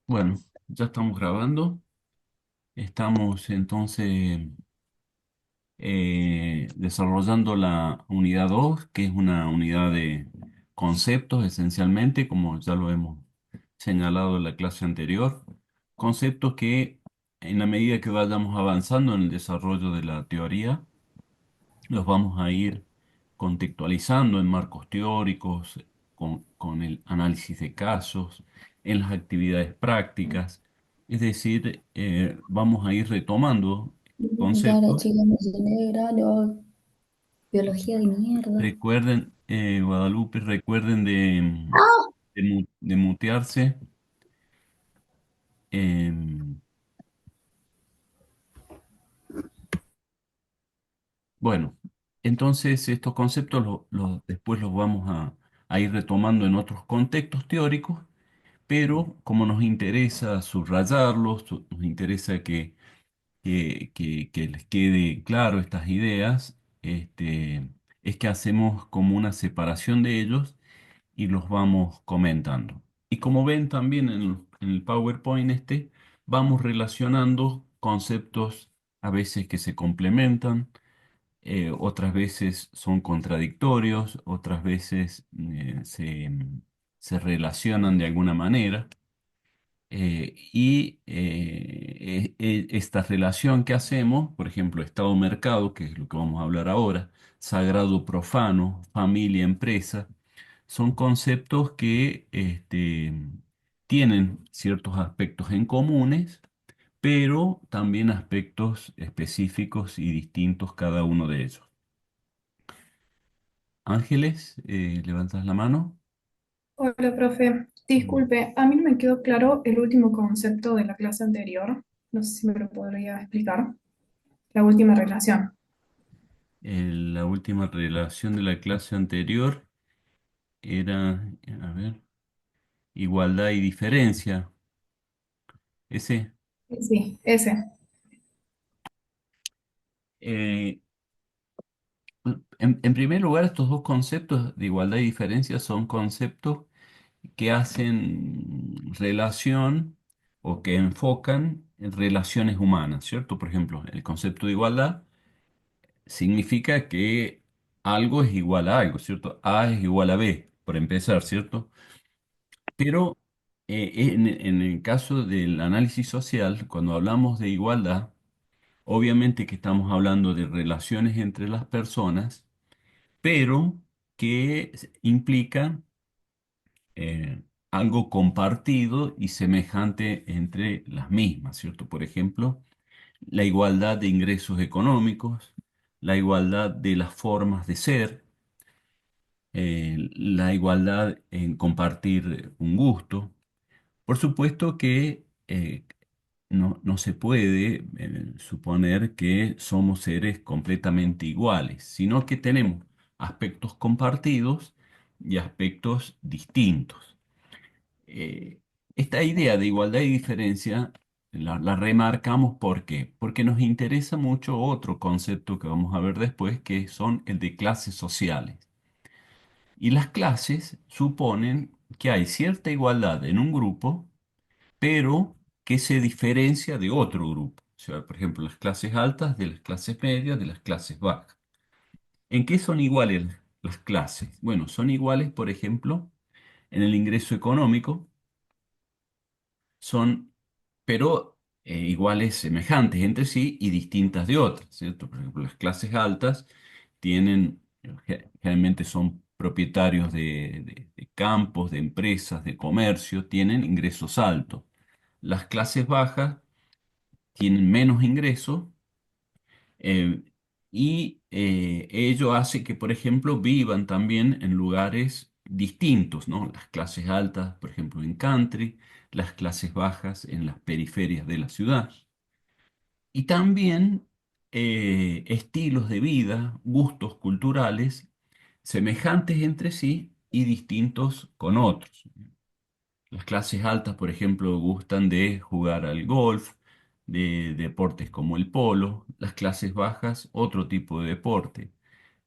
Bueno, ya estamos grabando. Estamos entonces desarrollando la unidad 2, que es una unidad de conceptos esencialmente, como ya lo hemos señalado en la clase anterior. Conceptos que en la medida que vayamos avanzando en el desarrollo de la teoría, los vamos a ir contextualizando en marcos teóricos, con el análisis de casos, en las actividades prácticas. Es decir, vamos a ir retomando Dale, conceptos. chicos, me llené de grano. Biología de mierda. Recuerden, Guadalupe, recuerden ¡Ah! de mutearse. Em, bueno, entonces estos conceptos después los vamos a ir retomando en otros contextos teóricos, pero como nos interesa subrayarlos, nos interesa que les quede claro estas ideas, es que hacemos como una separación de ellos y los vamos comentando. Y como ven también en el PowerPoint vamos relacionando conceptos a veces que se complementan, otras veces son contradictorios, otras veces se relacionan de alguna manera. Esta relación que hacemos, por ejemplo, Estado-mercado, que es lo que vamos a hablar ahora, sagrado-profano, familia-empresa, son conceptos que tienen ciertos aspectos en comunes, pero también aspectos específicos y distintos cada uno de ellos. Ángeles, ¿levantas la mano? Hola, profe. Disculpe, a mí no me quedó claro el último concepto de la clase anterior. No sé si me lo podría explicar. La última relación. La última relación de la clase anterior era, a ver, igualdad y diferencia. Ese. Sí, ese. Eh, en primer lugar, estos dos conceptos de igualdad y diferencia son conceptos que hacen relación o que enfocan en relaciones humanas, ¿cierto? Por ejemplo, el concepto de igualdad significa que algo es igual a algo, ¿cierto? A es igual a B, por empezar, ¿cierto? Pero en el caso del análisis social, cuando hablamos de igualdad, obviamente que estamos hablando de relaciones entre las personas, pero que implican algo compartido y semejante entre las mismas, ¿cierto? Por ejemplo, la igualdad de ingresos económicos, la igualdad de las formas de ser, la igualdad en compartir un gusto. Por supuesto que no se puede suponer que somos seres completamente iguales, sino que tenemos aspectos compartidos y aspectos distintos. Eh, Esta idea de igualdad y diferencia la remarcamos ¿por qué? Porque nos interesa mucho otro concepto que vamos a ver después, que son el de clases sociales. Y las clases suponen que hay cierta igualdad en un grupo, pero que se diferencia de otro grupo. O sea, por ejemplo, las clases altas de las clases medias, de las clases bajas. ¿En qué son iguales las clases? Bueno, son iguales, por ejemplo, en el ingreso económico, son, pero iguales, semejantes entre sí y distintas de otras, ¿cierto? Por ejemplo, las clases altas tienen, generalmente son propietarios de campos, de empresas, de comercio, tienen ingresos altos. Las clases bajas tienen menos ingresos, eh, y ello hace que, por ejemplo, vivan también en lugares distintos, ¿no? Las clases altas, por ejemplo, en country, las clases bajas en las periferias de la ciudad. Y también estilos de vida, gustos culturales semejantes entre sí y distintos con otros. Las clases altas, por ejemplo, gustan de jugar al golf, de deportes como el polo, las clases bajas otro tipo de deporte.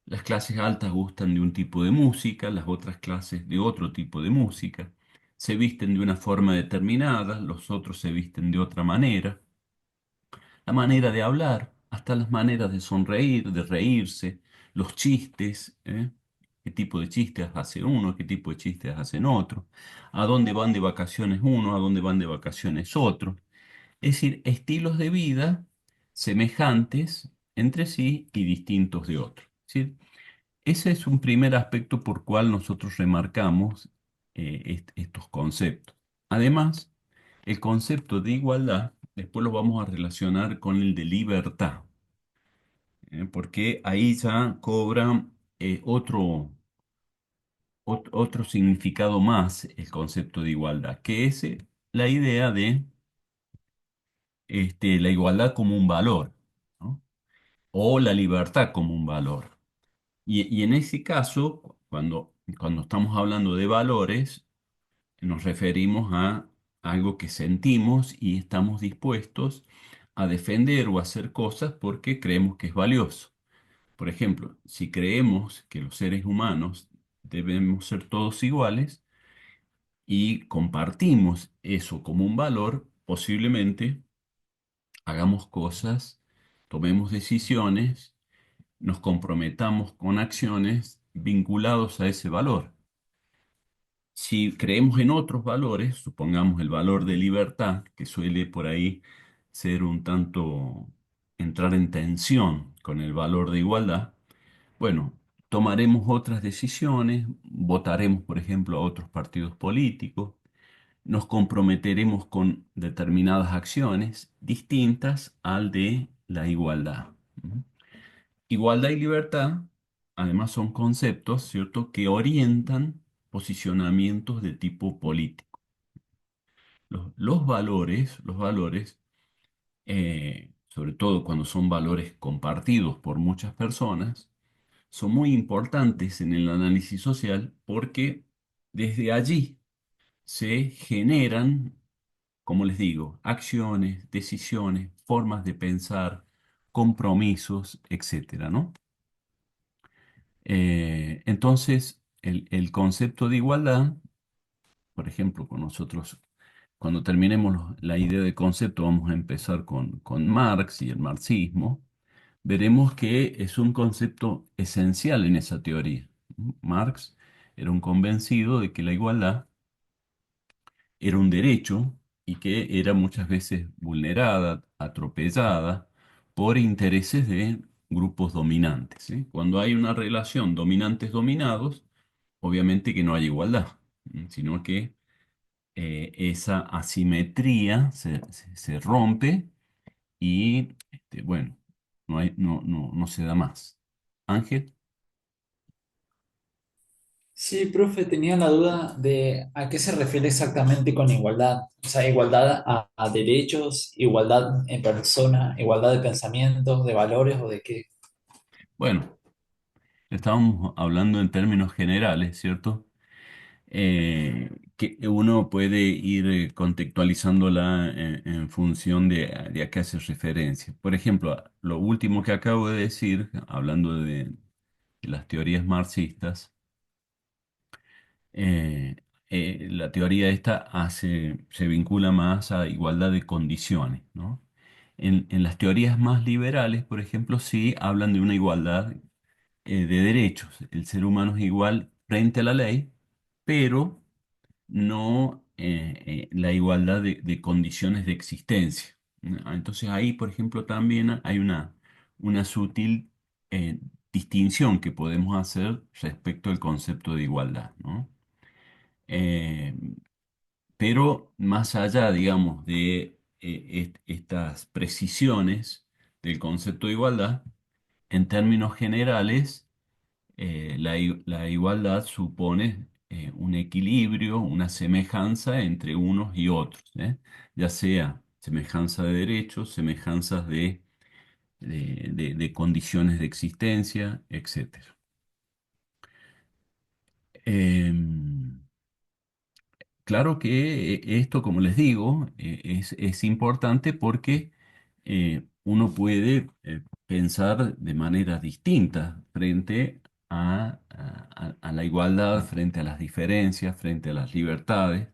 Las clases altas gustan de un tipo de música, las otras clases de otro tipo de música. Se visten de una forma determinada, los otros se visten de otra manera. La manera de hablar, hasta las maneras de sonreír, de reírse, los chistes, ¿eh? ¿Qué tipo de chistes hace uno? ¿Qué tipo de chistes hacen otro? ¿A dónde van de vacaciones uno? ¿A dónde van de vacaciones otro? Es decir, estilos de vida semejantes entre sí y distintos de otros. Es decir, ese es un primer aspecto por cual nosotros remarcamos estos conceptos. Además, el concepto de igualdad, después lo vamos a relacionar con el de libertad, porque ahí ya cobra otro significado más el concepto de igualdad, que es la idea de la igualdad como un valor, ¿no? O la libertad como un valor. Y en ese caso, cuando estamos hablando de valores, nos referimos a algo que sentimos y estamos dispuestos a defender o a hacer cosas porque creemos que es valioso. Por ejemplo, si creemos que los seres humanos debemos ser todos iguales y compartimos eso como un valor, posiblemente hagamos cosas, tomemos decisiones, nos comprometamos con acciones vinculados a ese valor. Si creemos en otros valores, supongamos el valor de libertad, que suele por ahí ser un tanto entrar en tensión con el valor de igualdad, bueno, tomaremos otras decisiones, votaremos, por ejemplo, a otros partidos políticos, nos comprometeremos con determinadas acciones distintas al de la igualdad. ¿Mm? Igualdad y libertad, además, son conceptos, ¿cierto?, que orientan posicionamientos de tipo político. Los valores, sobre todo cuando son valores compartidos por muchas personas, son muy importantes en el análisis social porque desde allí se generan, como les digo, acciones, decisiones, formas de pensar, compromisos, etcétera, ¿no? Entonces, el concepto de igualdad, por ejemplo, con nosotros, cuando terminemos la idea de concepto, vamos a empezar con Marx y el marxismo, veremos que es un concepto esencial en esa teoría. Marx era un convencido de que la igualdad era un derecho y que era muchas veces vulnerada, atropellada por intereses de grupos dominantes, ¿sí? Cuando hay una relación dominantes-dominados, obviamente que no hay igualdad, sino que esa asimetría se rompe y, bueno, no se da más. Ángel. Sí, profe, tenía la duda de a qué se refiere exactamente con igualdad. O sea, igualdad a derechos, igualdad en persona, igualdad de pensamientos, de valores o de qué. Bueno, estábamos hablando en términos generales, ¿cierto? Que uno puede ir contextualizándola en función de a qué hace referencia. Por ejemplo, lo último que acabo de decir, hablando de las teorías marxistas, eh, la teoría esta se vincula más a igualdad de condiciones, ¿no? En las teorías más liberales, por ejemplo, sí hablan de una igualdad de derechos. El ser humano es igual frente a la ley, pero no la igualdad de condiciones de existencia. ¿No? Entonces ahí, por ejemplo, también hay una sutil eh, distinción que podemos hacer respecto al concepto de igualdad, ¿no? Eh, pero más allá, digamos, de estas precisiones del concepto de igualdad, en términos generales, la igualdad supone un equilibrio, una semejanza entre unos y otros, ¿eh? Ya sea semejanza de derechos, semejanzas de condiciones de existencia, etcétera. Claro que esto, como les digo, es importante porque uno puede pensar de manera distinta frente a la igualdad, frente a las diferencias, frente a las libertades,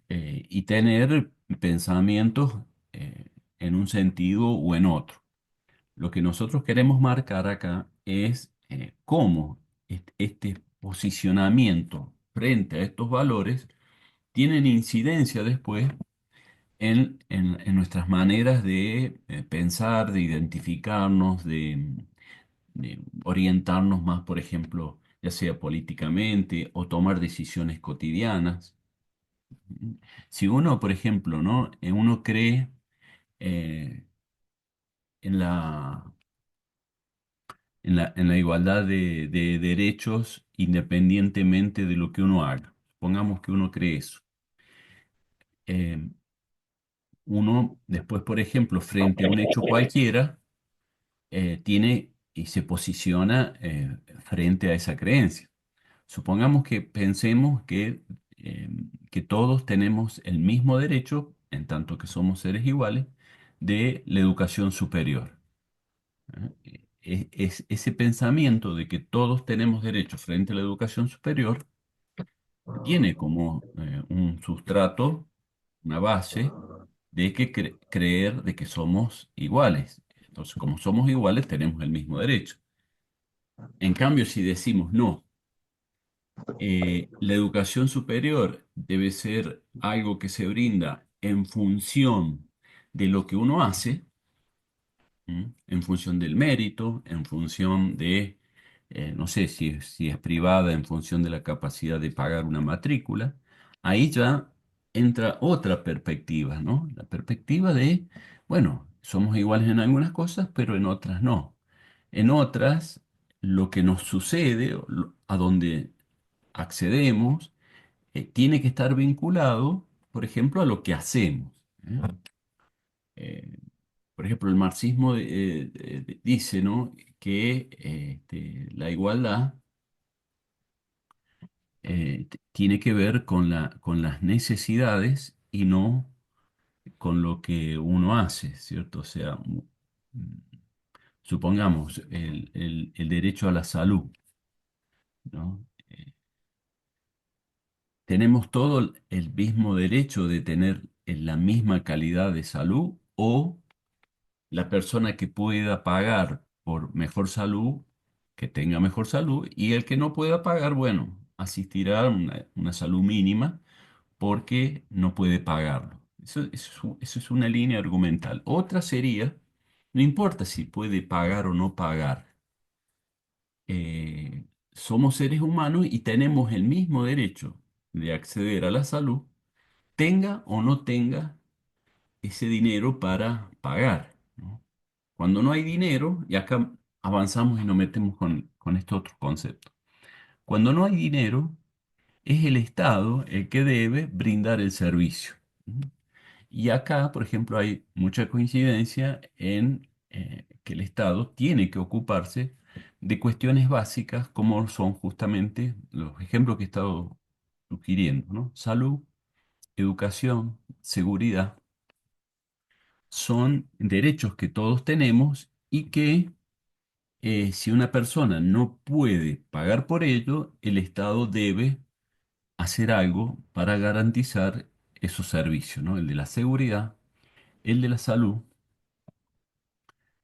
y tener pensamientos en un sentido o en otro. Lo que nosotros queremos marcar acá es cómo este posicionamiento frente a estos valores tienen incidencia después en nuestras maneras de pensar, de identificarnos, de orientarnos más, por ejemplo, ya sea políticamente o tomar decisiones cotidianas. Si uno, por ejemplo, ¿no? Uno cree eh, en la igualdad de derechos independientemente de lo que uno haga. Supongamos que uno cree eso. Eh, Uno después, por ejemplo, frente a un hecho cualquiera, tiene y se posiciona frente a esa creencia. Supongamos que pensemos eh, que todos tenemos el mismo derecho, en tanto que somos seres iguales, de la educación superior. Ese pensamiento de que todos tenemos derecho frente a la educación superior tiene como un sustrato, una base de que creer de que somos iguales. Entonces, como somos iguales, tenemos el mismo derecho. En cambio, si decimos no, la educación superior debe ser algo que se brinda en función de lo que uno hace, en función del mérito, en función de, no sé si es privada, en función de la capacidad de pagar una matrícula. Ahí ya entra otra perspectiva, ¿no? La perspectiva de, bueno, somos iguales en algunas cosas, pero en otras no. En otras, lo que nos sucede, o a donde accedemos, tiene que estar vinculado, por ejemplo, a lo que hacemos. ¿Eh? Eh, por ejemplo, el marxismo dice, ¿no? que la igualdad tiene que ver con las necesidades y no con lo que uno hace, ¿cierto? O sea, supongamos el derecho a la salud, ¿no? ¿Tenemos todo el mismo derecho de tener la misma calidad de salud o la persona que pueda pagar por mejor salud, que tenga mejor salud, y el que no pueda pagar, bueno, asistirá a una salud mínima porque no puede pagarlo? Eso es una línea argumental. Otra sería, no importa si puede pagar o no pagar, somos seres humanos y tenemos el mismo derecho de acceder a la salud, tenga o no tenga ese dinero para pagar, ¿no? Cuando no hay dinero, y acá avanzamos y nos metemos con este otro concepto. Cuando no hay dinero, es el Estado el que debe brindar el servicio. ¿Mm? Y acá, por ejemplo, hay mucha coincidencia en que el Estado tiene que ocuparse de cuestiones básicas como son justamente los ejemplos que he estado sugiriendo, ¿no? Salud, educación, seguridad. Son derechos que todos tenemos y que si una persona no puede pagar por ello, el Estado debe hacer algo para garantizar esos servicios, ¿no? El de la seguridad, el de la salud,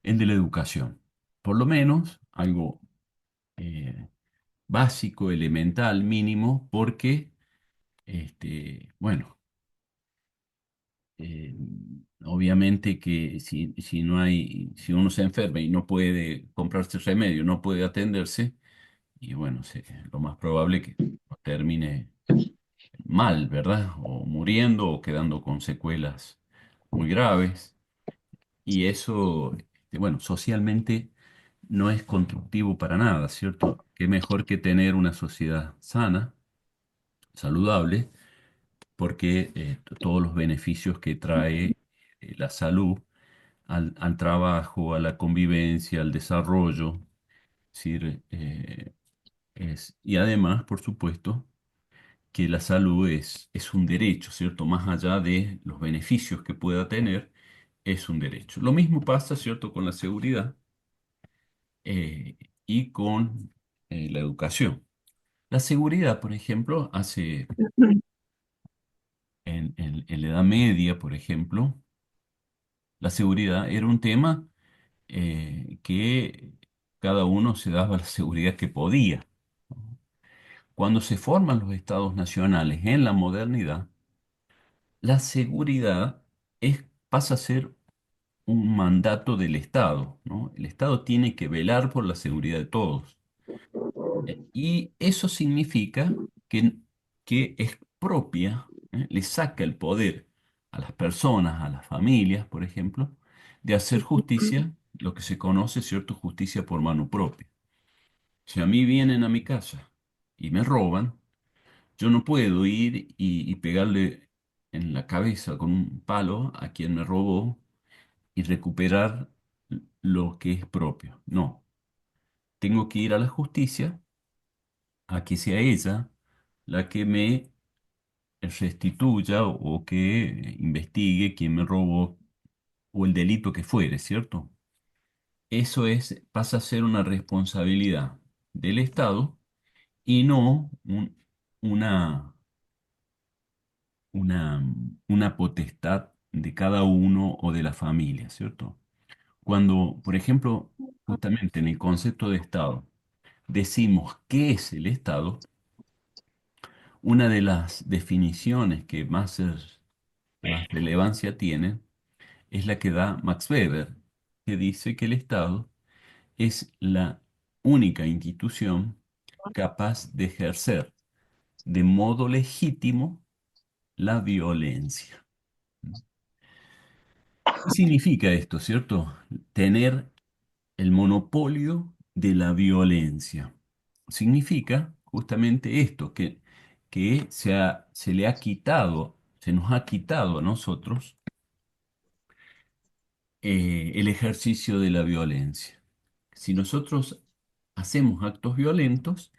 el de la educación. Por lo menos algo eh, básico, elemental, mínimo, porque, bueno, eh, obviamente que si no hay, si uno se enferma y no puede comprarse remedio, no puede atenderse, y bueno, lo más probable que termine mal, ¿verdad? O muriendo o quedando con secuelas muy graves. Y eso, bueno, socialmente no es constructivo para nada, ¿cierto? Qué mejor que tener una sociedad sana, saludable, porque todos los beneficios que trae la salud al trabajo, a la convivencia, al desarrollo, es decir, y además, por supuesto, que la salud es un derecho, ¿cierto? Más allá de los beneficios que pueda tener, es un derecho. Lo mismo pasa, ¿cierto?, con la seguridad eh, y con la educación. La seguridad, por ejemplo, en la Edad Media, por ejemplo, la seguridad era un tema que cada uno se daba la seguridad que podía. Cuando se forman los estados nacionales en la modernidad, la seguridad pasa a ser un mandato del Estado, ¿no? El Estado tiene que velar por la seguridad de todos. Y eso significa que expropia, le saca el poder a las personas, a las familias, por ejemplo, de hacer justicia, lo que se conoce, ¿cierto? Justicia por mano propia. Si a mí vienen a mi casa y me roban, yo no puedo ir y pegarle en la cabeza con un palo a quien me robó y recuperar lo que es propio. No, tengo que ir a la justicia a que sea ella la que me restituya o que investigue quién me robó o el delito que fuere, ¿cierto? Pasa a ser una responsabilidad del Estado y no una, una, una potestad de cada uno o de la familia, ¿cierto? Cuando, por ejemplo, justamente en el concepto de Estado, decimos qué es el Estado, una de las definiciones que más relevancia tiene es la que da Max Weber, que dice que el Estado es la única institución capaz de ejercer de modo legítimo la violencia. ¿Qué significa esto, cierto? Tener el monopolio de la violencia. Significa justamente esto, que se le ha quitado, se nos ha quitado a nosotros el ejercicio de la violencia. Si nosotros hacemos actos violentos,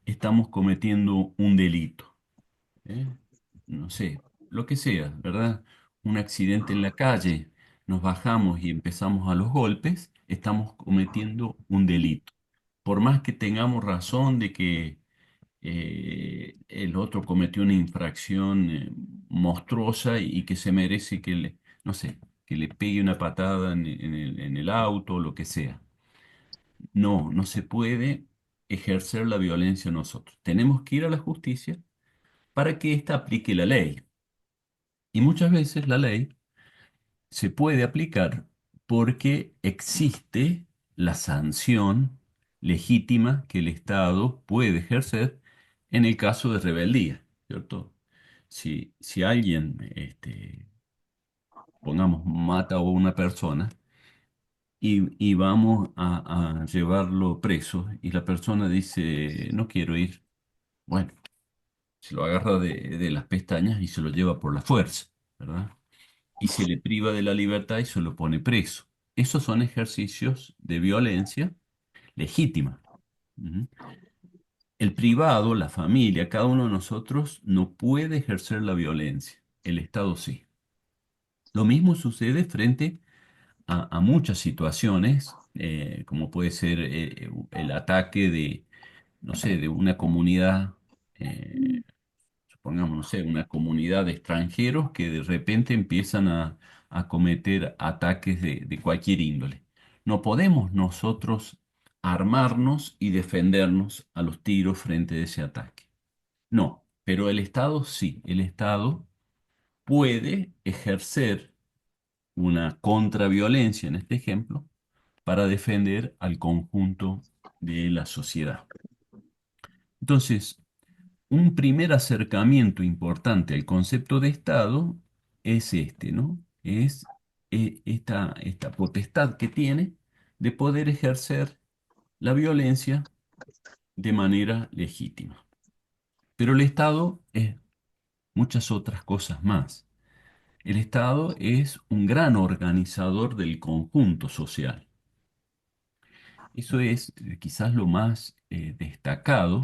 estamos cometiendo un delito. ¿Eh? No sé, lo que sea, ¿verdad? Un accidente en la calle, nos bajamos y empezamos a los golpes, estamos cometiendo un delito. Por más que tengamos razón de que el otro cometió una infracción monstruosa y que se merece no sé, que le pegue una patada en el auto o lo que sea. No, no se puede ejercer la violencia nosotros. Tenemos que ir a la justicia para que ésta aplique la ley. Y muchas veces la ley se puede aplicar porque existe la sanción legítima que el Estado puede ejercer en el caso de rebeldía, ¿cierto? Si alguien, pongamos, mata a una persona y vamos a llevarlo preso y la persona dice, no quiero ir, bueno, se lo agarra de las pestañas y se lo lleva por la fuerza, ¿verdad? Y se le priva de la libertad y se lo pone preso. Esos son ejercicios de violencia legítima. Ujú. El privado, la familia, cada uno de nosotros no puede ejercer la violencia. El Estado sí. Lo mismo sucede frente a muchas situaciones, como puede ser el ataque no sé, de una comunidad, supongamos, no sé, una comunidad de extranjeros que de repente empiezan a cometer ataques de cualquier índole. No podemos nosotros armarnos y defendernos a los tiros frente a ese ataque. No, pero el Estado sí, el Estado puede ejercer una contraviolencia, en este ejemplo, para defender al conjunto de la sociedad. Entonces, un primer acercamiento importante al concepto de Estado es este, ¿no? Es esta potestad que tiene de poder ejercer la violencia de manera legítima. Pero el Estado es muchas otras cosas más. El Estado es un gran organizador del conjunto social. Eso es quizás lo más destacado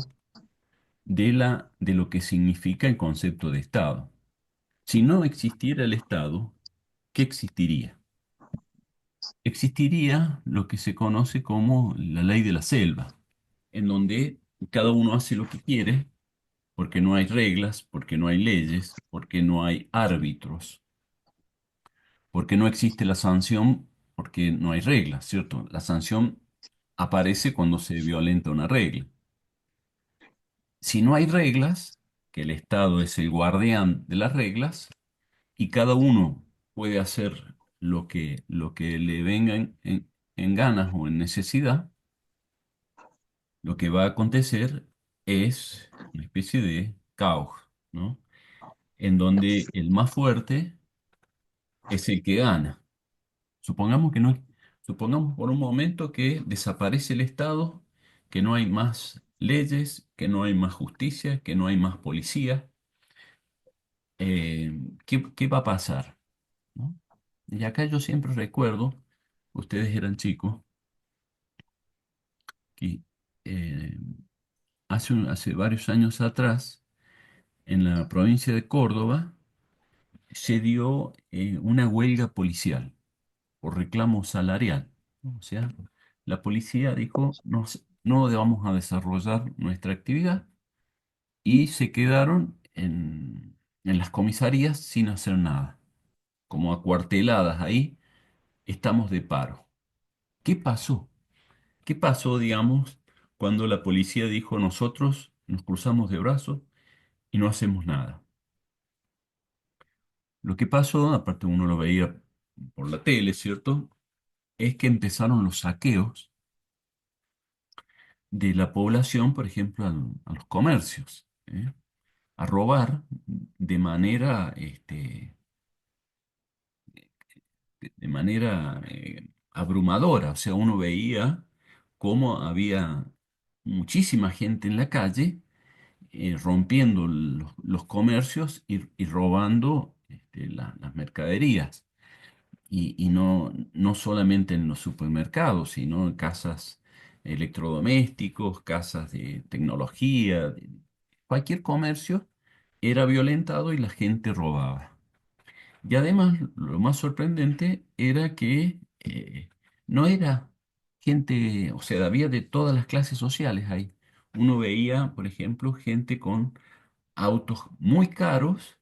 de lo que significa el concepto de Estado. Si no existiera el Estado, ¿qué existiría? existiría lo que se conoce como la ley de la selva, en donde cada uno hace lo que quiere, porque no hay reglas, porque no hay leyes, porque no hay árbitros, porque no existe la sanción, porque no hay reglas, ¿cierto? La sanción aparece cuando se violenta una regla. Si no hay reglas, que el Estado es el guardián de las reglas, y cada uno puede hacer lo que le venga en ganas o en necesidad, lo que va a acontecer es una especie de caos, ¿no? En donde el más fuerte es el que gana. Supongamos que no, supongamos por un momento que desaparece el Estado, que no hay más leyes, que no hay más justicia, que no hay más policía. ¿Qué va a pasar? ¿No? Y acá yo siempre recuerdo, ustedes eran chicos, que eh, hace varios años atrás, en la provincia de Córdoba, se dio una huelga policial por reclamo salarial, ¿no? O sea, la policía dijo, no, no vamos a desarrollar nuestra actividad y se quedaron en las comisarías sin hacer nada, como acuarteladas ahí, estamos de paro. ¿Qué pasó? ¿Qué pasó, digamos, cuando la policía dijo nosotros nos cruzamos de brazos y no hacemos nada? Lo que pasó, aparte uno lo veía por la tele, ¿cierto? Es que empezaron los saqueos de la población, por ejemplo, a los comercios, ¿eh? A robar de manera, abrumadora. O sea, uno veía cómo había muchísima gente en la calle rompiendo los comercios y robando las mercaderías. Y no solamente en los supermercados, sino en casas electrodomésticos, casas de tecnología, cualquier comercio era violentado y la gente robaba. Y además, lo más sorprendente era que no era gente, o sea, había de todas las clases sociales ahí. Uno veía, por ejemplo, gente con autos muy caros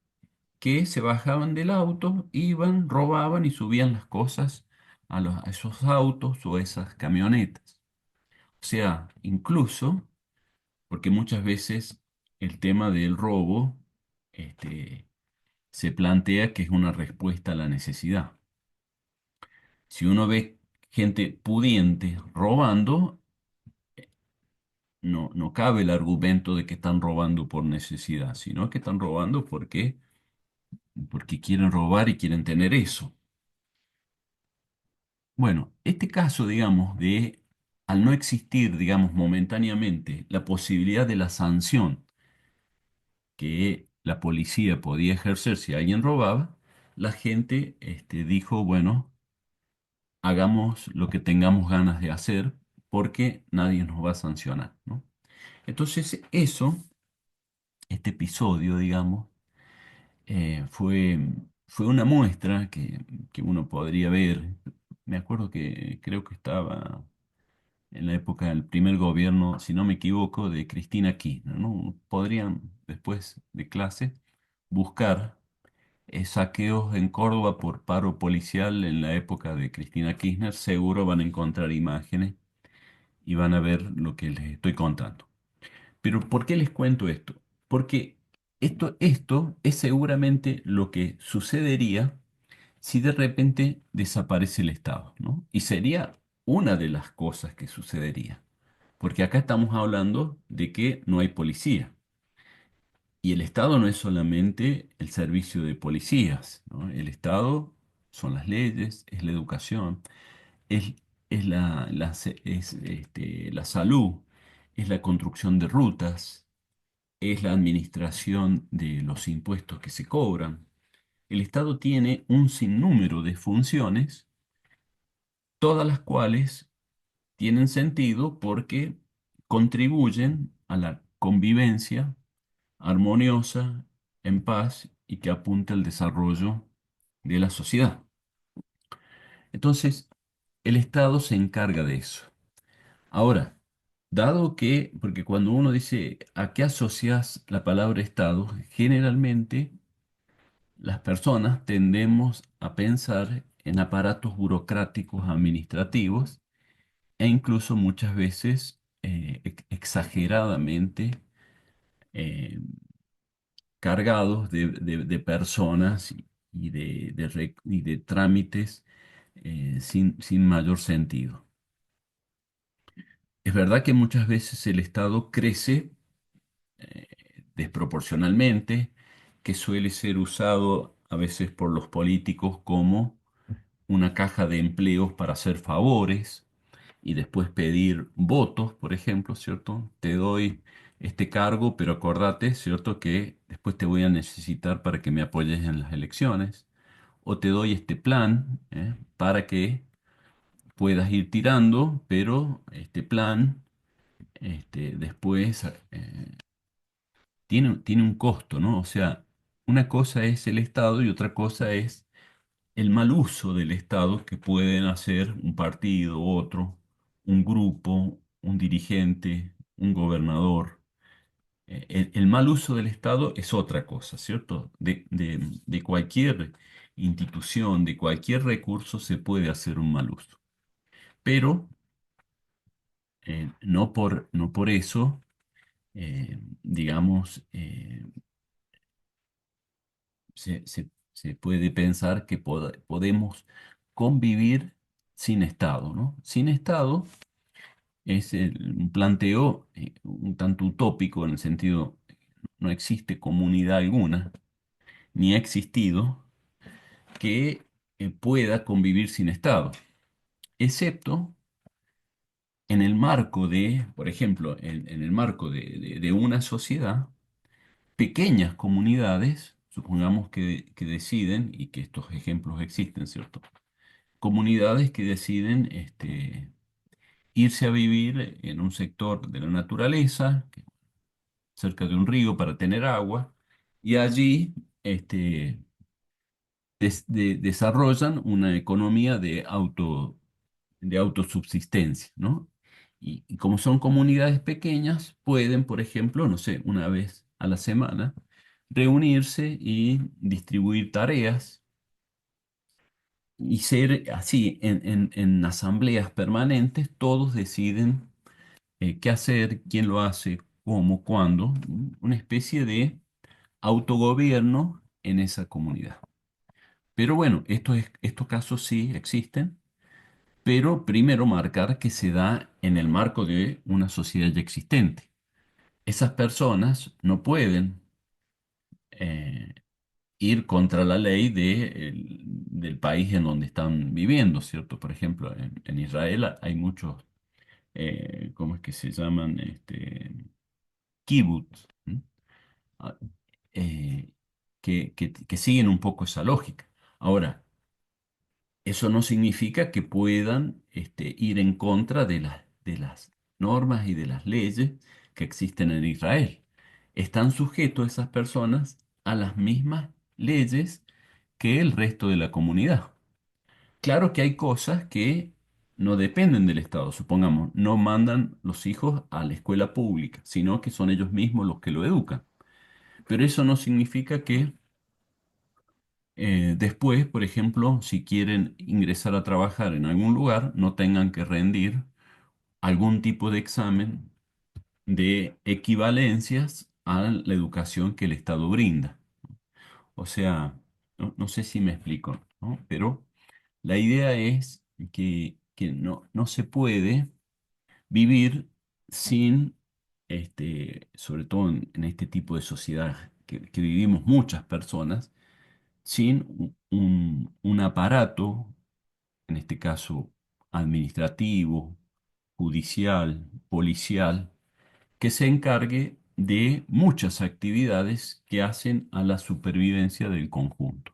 que se bajaban del auto, iban, robaban y subían las cosas a esos autos o esas camionetas. O sea, incluso, porque muchas veces el tema del robo, este, se plantea que es una respuesta a la necesidad. Si uno ve gente pudiente robando, no cabe el argumento de que están robando por necesidad, sino que están robando porque quieren robar y quieren tener eso. Bueno, este caso, digamos, al no existir, digamos, momentáneamente la posibilidad de la sanción que la policía podía ejercer si alguien robaba, la gente, dijo, bueno, hagamos lo que tengamos ganas de hacer porque nadie nos va a sancionar, ¿no? Entonces, este episodio, digamos, fue una muestra que uno podría ver. Me acuerdo que creo que estaba en la época del primer gobierno, si no me equivoco, de Cristina Kirchner, ¿no? Podrían, después de clase, buscar saqueos en Córdoba por paro policial en la época de Cristina Kirchner. Seguro van a encontrar imágenes y van a ver lo que les estoy contando. Pero ¿por qué les cuento esto? Porque esto es seguramente lo que sucedería si de repente desaparece el Estado, ¿no? Y sería una de las cosas que sucedería. Porque acá estamos hablando de que no hay policía. Y el Estado no es solamente el servicio de policías, ¿no? El Estado son las leyes, es la educación, es, es la salud, es la construcción de rutas, es la administración de los impuestos que se cobran. El Estado tiene un sinnúmero de funciones, todas las cuales tienen sentido porque contribuyen a la convivencia armoniosa, en paz y que apunte al desarrollo de la sociedad. Entonces, el Estado se encarga de eso. Ahora, dado que, porque cuando uno dice a qué asocias la palabra Estado, generalmente las personas tendemos a pensar en aparatos burocráticos administrativos e incluso muchas veces exageradamente eh, cargados de personas y de trámites sin mayor sentido. Es verdad que muchas veces el Estado crece eh, desproporcionalmente, que suele ser usado a veces por los políticos como una caja de empleos para hacer favores y después pedir votos, por ejemplo, ¿cierto? Te doy este cargo, pero acordate, ¿cierto? Que después te voy a necesitar para que me apoyes en las elecciones. O te doy este plan, para que puedas ir tirando, pero este plan, después tiene un costo, ¿no? O sea, una cosa es el Estado y otra cosa es el mal uso del Estado que pueden hacer un partido, otro, un grupo, un dirigente, un gobernador. El mal uso del Estado es otra cosa, ¿cierto? De cualquier institución, de cualquier recurso se puede hacer un mal uso. Pero no por eso, digamos, se puede pensar que podemos convivir sin Estado, ¿no? Sin Estado es un planteo un tanto utópico en el sentido, no existe comunidad alguna, ni ha existido, que pueda convivir sin Estado, excepto en el marco de, por ejemplo, en el marco de una sociedad, pequeñas comunidades, supongamos que deciden, y que estos ejemplos existen, ¿cierto? Comunidades que deciden irse a vivir en un sector de la naturaleza, cerca de un río para tener agua, y allí desarrollan una economía de autosubsistencia, ¿no? Y como son comunidades pequeñas, pueden, por ejemplo, no sé, una vez a la semana, reunirse y distribuir tareas y ser así, en asambleas permanentes, todos deciden qué hacer, quién lo hace, cómo, cuándo, una especie de autogobierno en esa comunidad. Pero bueno, estos casos sí existen, pero primero marcar que se da en el marco de una sociedad ya existente. Esas personas no pueden eh, ir contra la ley del país en donde están viviendo, ¿cierto? Por ejemplo, en Israel hay muchos, ¿cómo es que se llaman? Kibbutz, ¿m? Ah, eh, que siguen un poco esa lógica. Ahora, eso no significa que puedan ir en contra de las normas y de las leyes que existen en Israel. Están sujetos esas personas a las mismas leyes que el resto de la comunidad. Claro que hay cosas que no dependen del Estado. Supongamos, no mandan los hijos a la escuela pública, sino que son ellos mismos los que lo educan. Pero eso no significa que después, por ejemplo, si quieren ingresar a trabajar en algún lugar, no tengan que rendir algún tipo de examen de equivalencias a la educación que el Estado brinda. O sea, no sé si me explico, ¿no? Pero la idea es que no se puede vivir sin, sobre todo en este tipo de sociedad que vivimos muchas personas, sin un aparato, en este caso administrativo, judicial, policial, que se encargue de muchas actividades que hacen a la supervivencia del conjunto.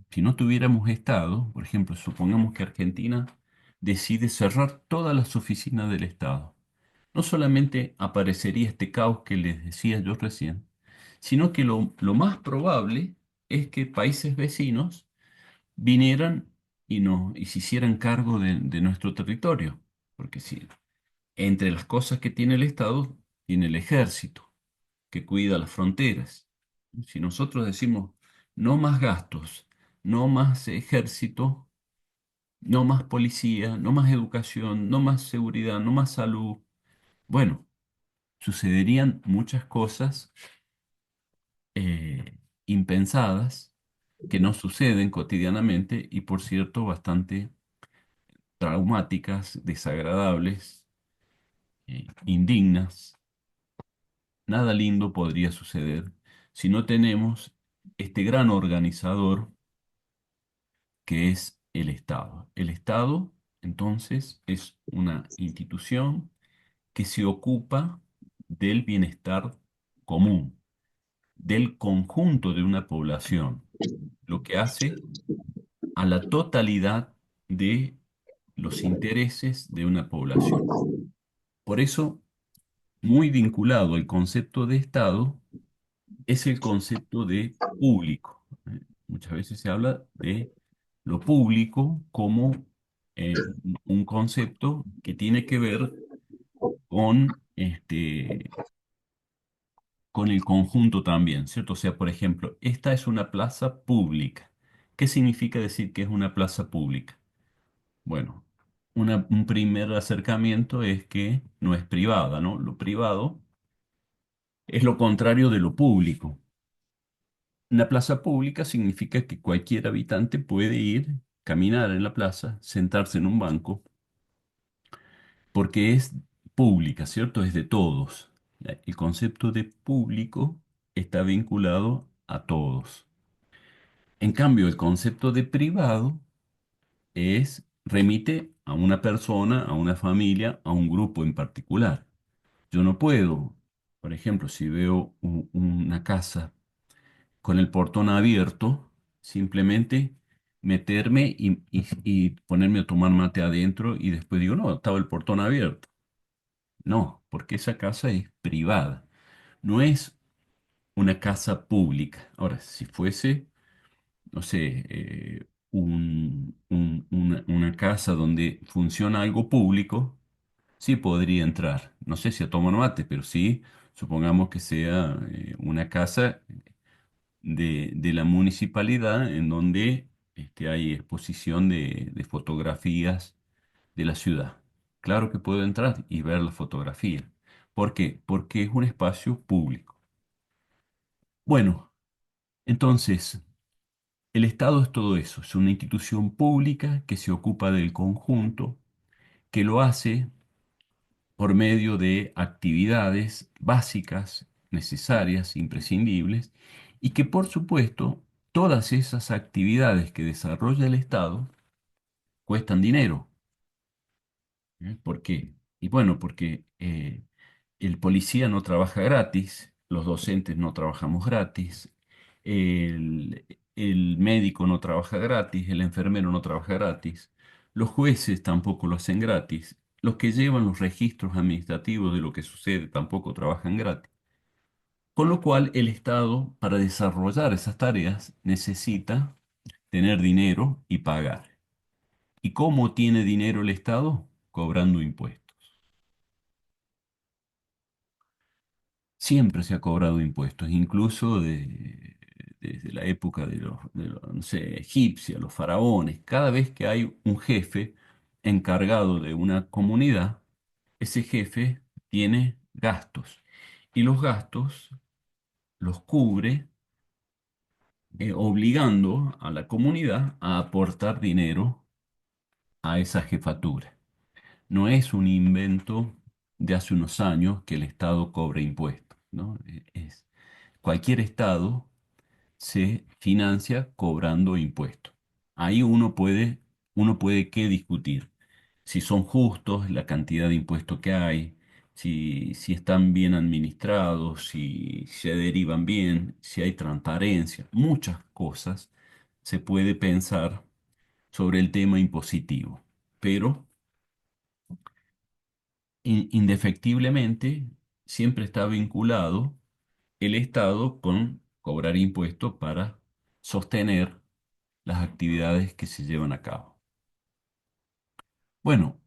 Si no tuviéramos Estado, por ejemplo, supongamos que Argentina decide cerrar todas las oficinas del Estado. No solamente aparecería este caos que les decía yo recién, sino que lo más probable es que países vecinos vinieran y se hicieran cargo de nuestro territorio. Porque si entre las cosas que tiene el Estado, tiene el ejército, que cuida las fronteras. Si nosotros decimos no más gastos, no más ejército, no más policía, no más educación, no más seguridad, no más salud, bueno, sucederían muchas cosas impensadas que no suceden cotidianamente y, por cierto, bastante traumáticas, desagradables, indignas. Nada lindo podría suceder si no tenemos este gran organizador que es el Estado. El Estado, entonces, es una institución que se ocupa del bienestar común, del conjunto de una población, lo que hace a la totalidad de los intereses de una población. Por eso, muy vinculado al concepto de Estado, es el concepto de público. Muchas veces se habla de lo público como un concepto que tiene que ver con, con el conjunto también, ¿cierto? O sea, por ejemplo, esta es una plaza pública. ¿Qué significa decir que es una plaza pública? Bueno, un primer acercamiento es que no es privada, ¿no? Lo privado es lo contrario de lo público. Una plaza pública significa que cualquier habitante puede ir, caminar en la plaza, sentarse en un banco, porque es pública, ¿cierto? Es de todos. El concepto de público está vinculado a todos. En cambio, el concepto de privado remite a una persona, a una familia, a un grupo en particular. Yo no puedo, por ejemplo, si veo una casa con el portón abierto, simplemente meterme y ponerme a tomar mate adentro y después digo, no, estaba el portón abierto. No, porque esa casa es privada, no es una casa pública. Ahora, si fuese, no sé, una casa donde funciona algo público, sí podría entrar. No sé si a tomar mate, pero sí, supongamos que sea una casa de la municipalidad en donde hay exposición de fotografías de la ciudad. Claro que puedo entrar y ver la fotografía. ¿Por qué? Porque es un espacio público. Bueno, entonces, el Estado es todo eso, es una institución pública que se ocupa del conjunto, que lo hace por medio de actividades básicas, necesarias, imprescindibles, y que por supuesto todas esas actividades que desarrolla el Estado cuestan dinero. ¿Por qué? Y bueno, porque el policía no trabaja gratis, los docentes no trabajamos gratis, el, el médico no trabaja gratis, el enfermero no trabaja gratis, los jueces tampoco lo hacen gratis, los que llevan los registros administrativos de lo que sucede tampoco trabajan gratis. Con lo cual, el Estado, para desarrollar esas tareas, necesita tener dinero y pagar. ¿Y cómo tiene dinero el Estado? Cobrando impuestos. Siempre se ha cobrado impuestos, incluso desde la época no sé, egipcia, los faraones. Cada vez que hay un jefe encargado de una comunidad, ese jefe tiene gastos y los gastos los cubre obligando a la comunidad a aportar dinero a esa jefatura. No es un invento de hace unos años que el Estado cobre impuestos, ¿no? Cualquier Estado se financia cobrando impuestos. Ahí uno puede qué discutir. Si son justos la cantidad de impuestos que hay, si están bien administrados, si se derivan bien, si hay transparencia, muchas cosas se puede pensar sobre el tema impositivo. Pero indefectiblemente siempre está vinculado el Estado con cobrar impuestos para sostener las actividades que se llevan a cabo. Bueno,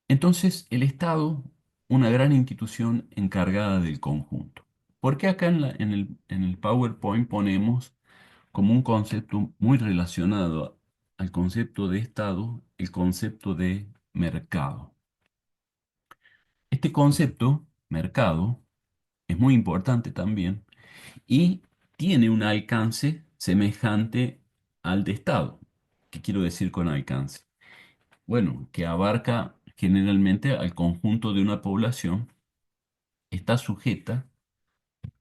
entonces el Estado, una gran institución encargada del conjunto. ¿Por qué acá en el PowerPoint ponemos como un concepto muy relacionado al concepto de Estado, el concepto de mercado? Este concepto, mercado, es muy importante también y tiene un alcance semejante al de Estado. ¿Qué quiero decir con alcance? Bueno, que abarca generalmente al conjunto de una población, está sujeta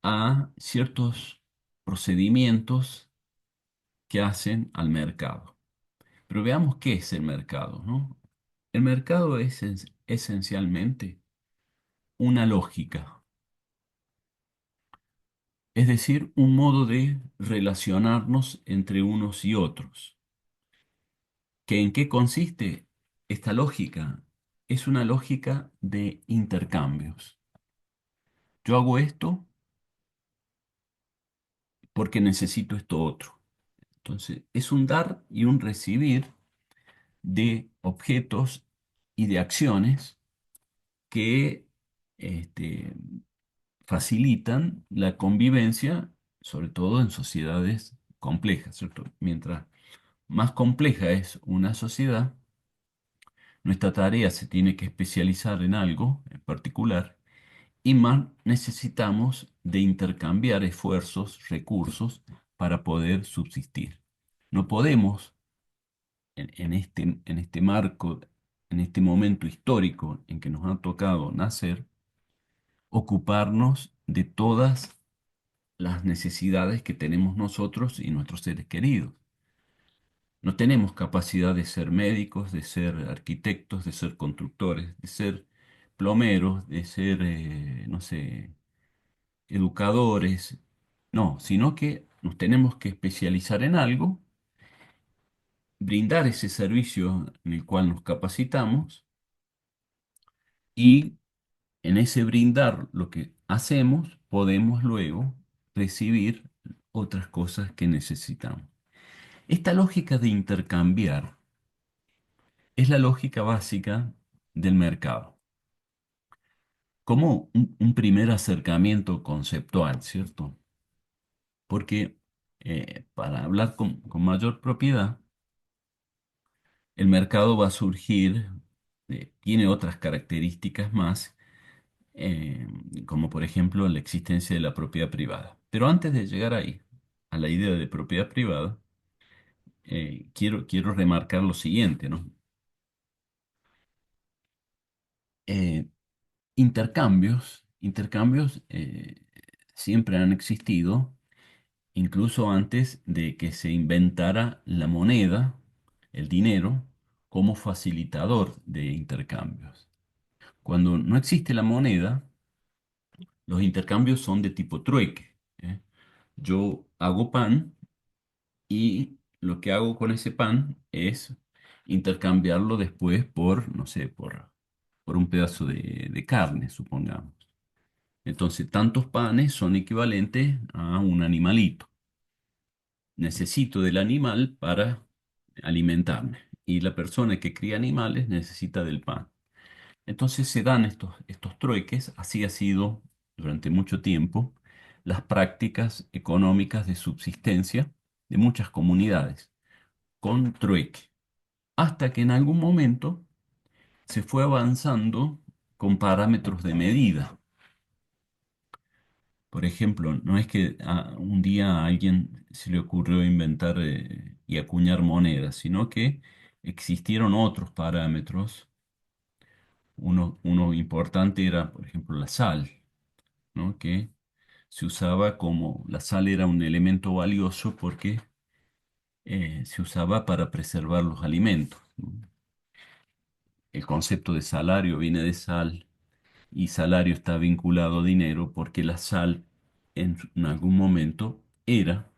a ciertos procedimientos que hacen al mercado. Pero veamos qué es el mercado, ¿no? El mercado es esencialmente una lógica, es decir, un modo de relacionarnos entre unos y otros. ¿Que en qué consiste esta lógica? Es una lógica de intercambios. Yo hago esto porque necesito esto otro. Entonces, es un dar y un recibir de objetos y de acciones que este, facilitan la convivencia, sobre todo en sociedades complejas, ¿cierto? Mientras más compleja es una sociedad, nuestra tarea se tiene que especializar en algo en particular y más necesitamos de intercambiar esfuerzos, recursos para poder subsistir. No podemos, en este marco, en este momento histórico en que nos ha tocado nacer, ocuparnos de todas las necesidades que tenemos nosotros y nuestros seres queridos. No tenemos capacidad de ser médicos, de ser arquitectos, de ser constructores, de ser plomeros, de ser, no sé, educadores. No, sino que nos tenemos que especializar en algo, brindar ese servicio en el cual nos capacitamos y en ese brindar lo que hacemos, podemos luego recibir otras cosas que necesitamos. Esta lógica de intercambiar es la lógica básica del mercado, como un primer acercamiento conceptual, ¿cierto? Porque para hablar con mayor propiedad, el mercado va a surgir, tiene otras características más, eh, como por ejemplo la existencia de la propiedad privada. Pero antes de llegar ahí, a la idea de propiedad privada, quiero remarcar lo siguiente, ¿no? Eh, intercambios siempre han existido, incluso antes de que se inventara la moneda, el dinero, como facilitador de intercambios. Cuando no existe la moneda, los intercambios son de tipo trueque, ¿eh? Yo hago pan y lo que hago con ese pan es intercambiarlo después por, no sé, por un pedazo de carne, supongamos. Entonces, tantos panes son equivalentes a un animalito. Necesito del animal para alimentarme y la persona que cría animales necesita del pan. Entonces se dan estos trueques, así ha sido durante mucho tiempo las prácticas económicas de subsistencia de muchas comunidades, con trueque, hasta que en algún momento se fue avanzando con parámetros de medida. Por ejemplo, no es que un día a alguien se le ocurrió inventar y acuñar monedas, sino que existieron otros parámetros. Uno importante era, por ejemplo, la sal, ¿no? Que se usaba como la sal era un elemento valioso porque se usaba para preservar los alimentos, ¿no? El concepto de salario viene de sal y salario está vinculado a dinero porque la sal en algún momento era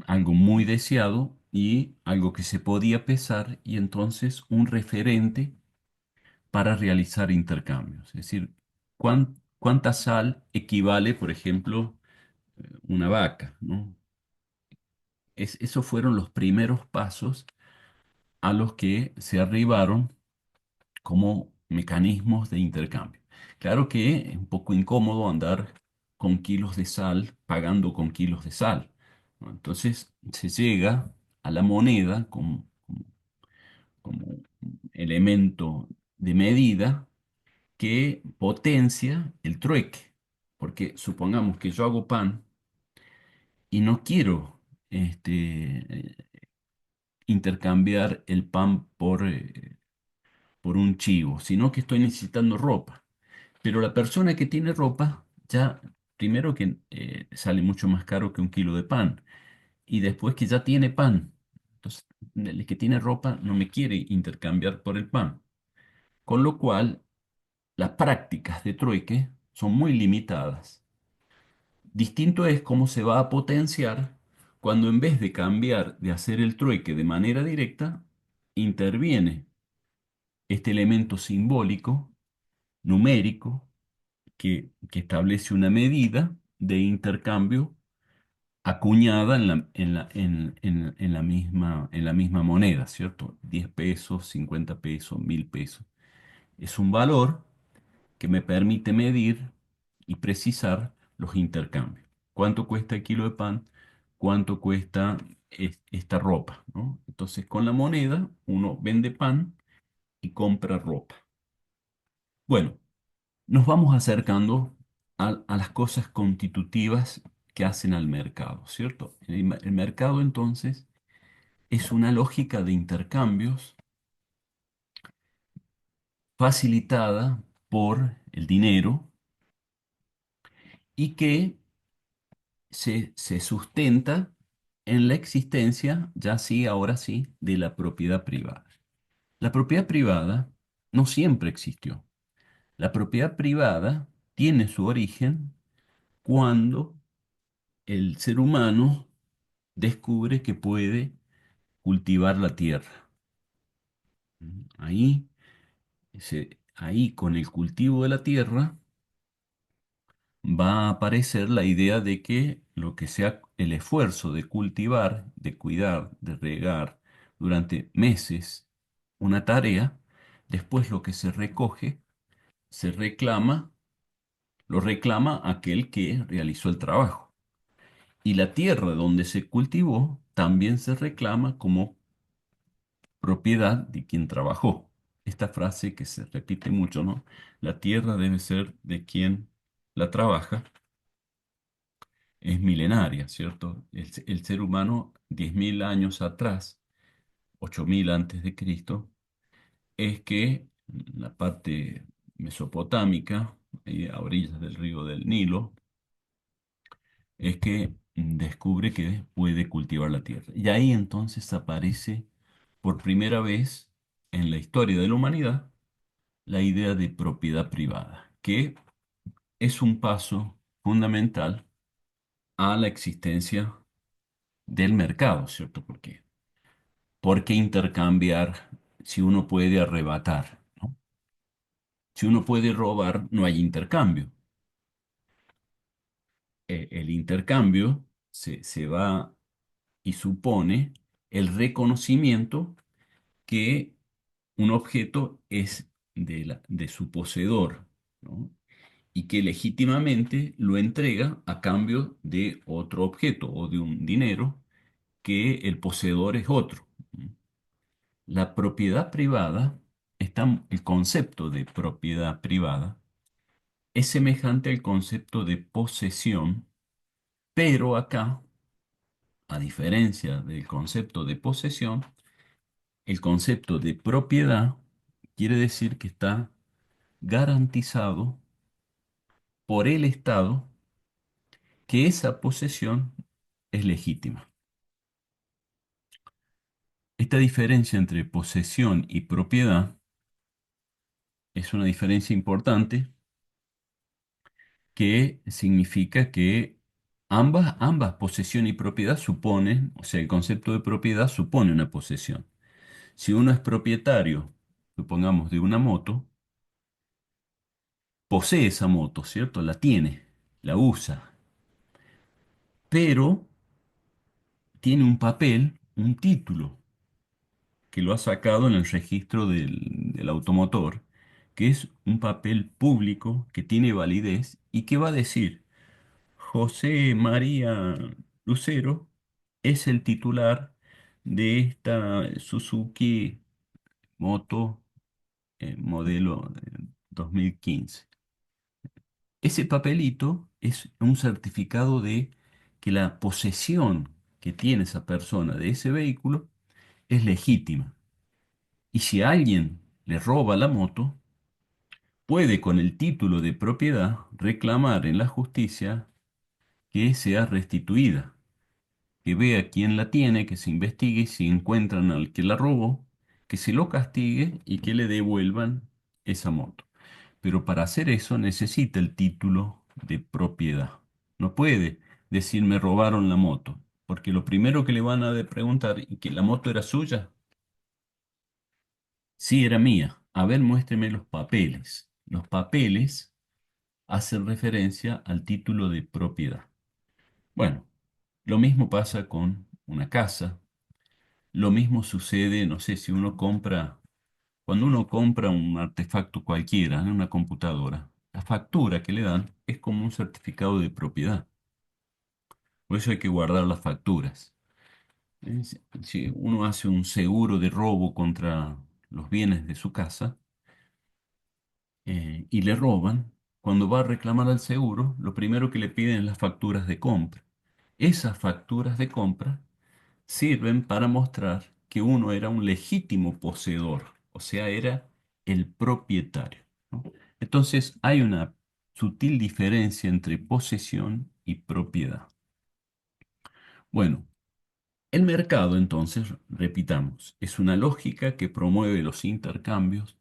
algo muy deseado y algo que se podía pesar y entonces un referente para realizar intercambios. Es decir, cuánta sal equivale, por ejemplo, una vaca, ¿no? Esos fueron los primeros pasos a los que se arribaron como mecanismos de intercambio. Claro que es un poco incómodo andar con kilos de sal, pagando con kilos de sal, ¿no? Entonces se llega a la moneda como elemento de medida que potencia el trueque. Porque supongamos que yo hago pan y no quiero intercambiar el pan por un chivo, sino que estoy necesitando ropa. Pero la persona que tiene ropa, ya primero que sale mucho más caro que un kilo de pan, y después que ya tiene pan. Entonces, el que tiene ropa no me quiere intercambiar por el pan. Con lo cual, las prácticas de trueque son muy limitadas. Distinto es cómo se va a potenciar cuando en vez de cambiar, de hacer el trueque de manera directa, interviene este elemento simbólico, numérico, que establece una medida de intercambio acuñada en la misma moneda, ¿cierto? 10 pesos, 50 pesos, 1000 pesos. Es un valor que me permite medir y precisar los intercambios. ¿Cuánto cuesta el kilo de pan? ¿Cuánto cuesta esta ropa? ¿No? Entonces, con la moneda uno vende pan y compra ropa. Bueno, nos vamos acercando a las cosas constitutivas que hacen al mercado, ¿cierto? El mercado entonces es una lógica de intercambios facilitada por el dinero y que se sustenta en la existencia, ya sí, ahora sí, de la propiedad privada. La propiedad privada no siempre existió. La propiedad privada tiene su origen cuando el ser humano descubre que puede cultivar la tierra. Ahí, ahí con el cultivo de la tierra va a aparecer la idea de que lo que sea el esfuerzo de cultivar, de cuidar, de regar durante meses una tarea, después lo que se recoge, se reclama, lo reclama aquel que realizó el trabajo. Y la tierra donde se cultivó también se reclama como propiedad de quien trabajó. Esta frase que se repite mucho, ¿no? La tierra debe ser de quien la trabaja, es milenaria, ¿cierto? El ser humano, 10.000 años atrás, 8.000 antes de Cristo, es que la parte mesopotámica, a orillas del río del Nilo, es que descubre que puede cultivar la tierra. Y ahí entonces aparece por primera vez en la historia de la humanidad la idea de propiedad privada, que es un paso fundamental a la existencia del mercado, ¿cierto? ¿Por qué intercambiar si uno puede arrebatar, ¿no? Si uno puede robar, no hay intercambio. El intercambio se va y supone el reconocimiento que un objeto es de su poseedor, ¿no? Y que legítimamente lo entrega a cambio de otro objeto o de un dinero que el poseedor es otro. La propiedad privada, el concepto de propiedad privada es semejante al concepto de posesión, pero acá, a diferencia del concepto de posesión, el concepto de propiedad quiere decir que está garantizado por el Estado que esa posesión es legítima. Esta diferencia entre posesión y propiedad es una diferencia importante que significa que ambas posesión y propiedad suponen, o sea, el concepto de propiedad supone una posesión. Si uno es propietario, supongamos, de una moto, posee esa moto, ¿cierto? La tiene, la usa, pero tiene un papel, un título, que lo ha sacado en el registro del automotor, que es un papel público que tiene validez y que va a decir, José María Lucero es el titular de esta Suzuki Moto modelo 2015. Ese papelito es un certificado de que la posesión que tiene esa persona de ese vehículo es legítima. Y si alguien le roba la moto, puede con el título de propiedad reclamar en la justicia que sea restituida, que vea quién la tiene, que se investigue y si encuentran al que la robó, que se lo castigue y que le devuelvan esa moto. Pero para hacer eso necesita el título de propiedad. No puede decir me robaron la moto, porque lo primero que le van a preguntar, ¿y que la moto era suya? Sí, era mía. A ver, muéstreme los papeles. Los papeles hacen referencia al título de propiedad. Bueno, lo mismo pasa con una casa. Lo mismo sucede, no sé, si uno compra, cuando uno compra un artefacto cualquiera, ¿no? Una computadora, la factura que le dan es como un certificado de propiedad. Por eso hay que guardar las facturas. Si uno hace un seguro de robo contra los bienes de su casa, y le roban, cuando va a reclamar al seguro, lo primero que le piden es las facturas de compra. Esas facturas de compra sirven para mostrar que uno era un legítimo poseedor, o sea, era el propietario, ¿no? Entonces hay una sutil diferencia entre posesión y propiedad. Bueno, el mercado, entonces, repitamos, es una lógica que promueve los intercambios,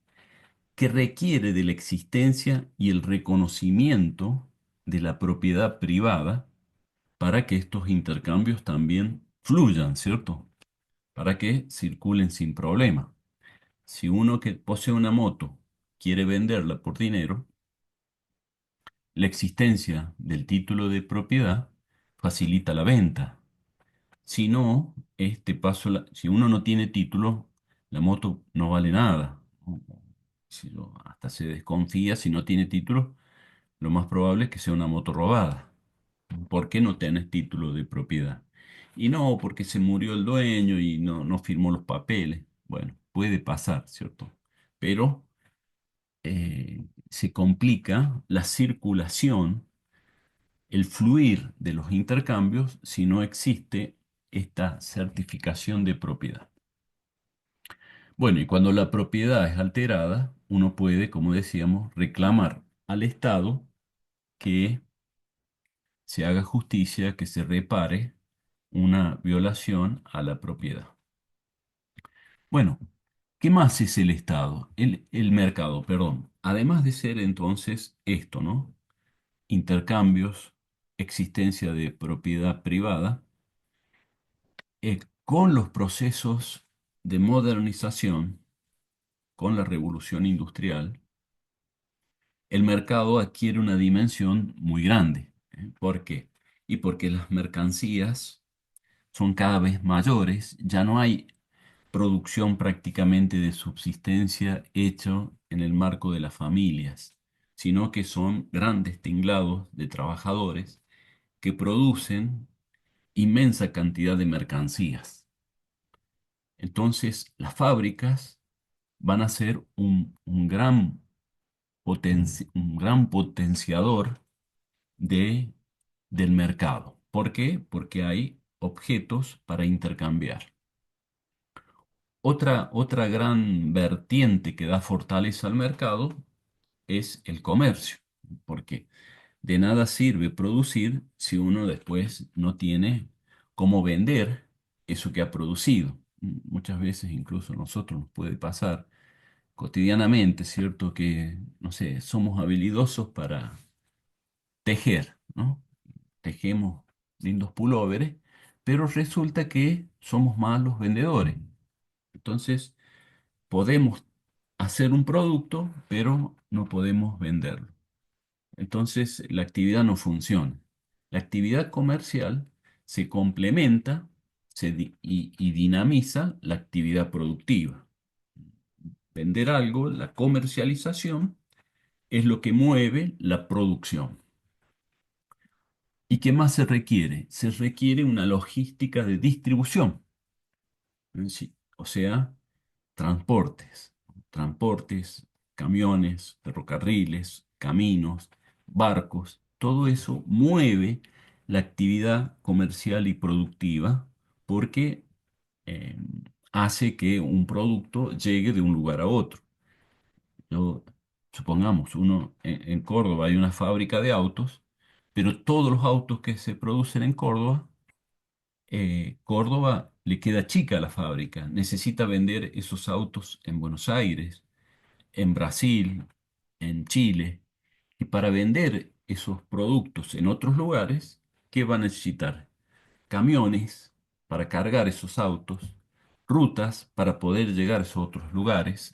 que requiere de la existencia y el reconocimiento de la propiedad privada para que estos intercambios también fluyan, ¿cierto? Para que circulen sin problema. Si uno que posee una moto quiere venderla por dinero, la existencia del título de propiedad facilita la venta. Si no, si uno no tiene título, la moto no vale nada. Hasta se desconfía, si no tiene título, lo más probable es que sea una moto robada. ¿Por qué no tenés título de propiedad? Y no, porque se murió el dueño y no firmó los papeles. Bueno, puede pasar, ¿cierto? Pero se complica la circulación, el fluir de los intercambios si no existe esta certificación de propiedad. Bueno, y cuando la propiedad es alterada, uno puede, como decíamos, reclamar al Estado que se haga justicia, que se repare una violación a la propiedad. Bueno, ¿qué más es el Estado? El mercado, perdón. Además de ser entonces esto, ¿no? Intercambios, existencia de propiedad privada, con los procesos de modernización, con la revolución industrial, el mercado adquiere una dimensión muy grande. ¿Por qué? Y porque las mercancías son cada vez mayores, ya no hay producción prácticamente de subsistencia hecho en el marco de las familias, sino que son grandes tinglados de trabajadores que producen inmensa cantidad de mercancías. Entonces, las fábricas van a ser un gran potenciador de, del mercado. ¿Por qué? Porque hay objetos para intercambiar. Otra gran vertiente que da fortaleza al mercado es el comercio, porque de nada sirve producir si uno después no tiene cómo vender eso que ha producido. Muchas veces incluso a nosotros nos puede pasar cotidianamente, ¿cierto? Que, no sé, somos habilidosos para tejer, ¿no? Tejemos lindos pulóveres, pero resulta que somos malos vendedores. Entonces, podemos hacer un producto, pero no podemos venderlo. Entonces, la actividad no funciona. La actividad comercial se complementa y dinamiza la actividad productiva. Vender algo, la comercialización, es lo que mueve la producción. ¿Y qué más se requiere? Se requiere una logística de distribución, sí, o sea, transportes, transportes, camiones, ferrocarriles, caminos, barcos, todo eso mueve la actividad comercial y productiva porque eh, hace que un producto llegue de un lugar a otro. Yo, supongamos, en Córdoba hay una fábrica de autos, pero todos los autos que se producen en Córdoba, Córdoba le queda chica a la fábrica, necesita vender esos autos en Buenos Aires, en Brasil, en Chile, y para vender esos productos en otros lugares, ¿qué va a necesitar? Camiones para cargar esos autos, rutas para poder llegar a esos otros lugares.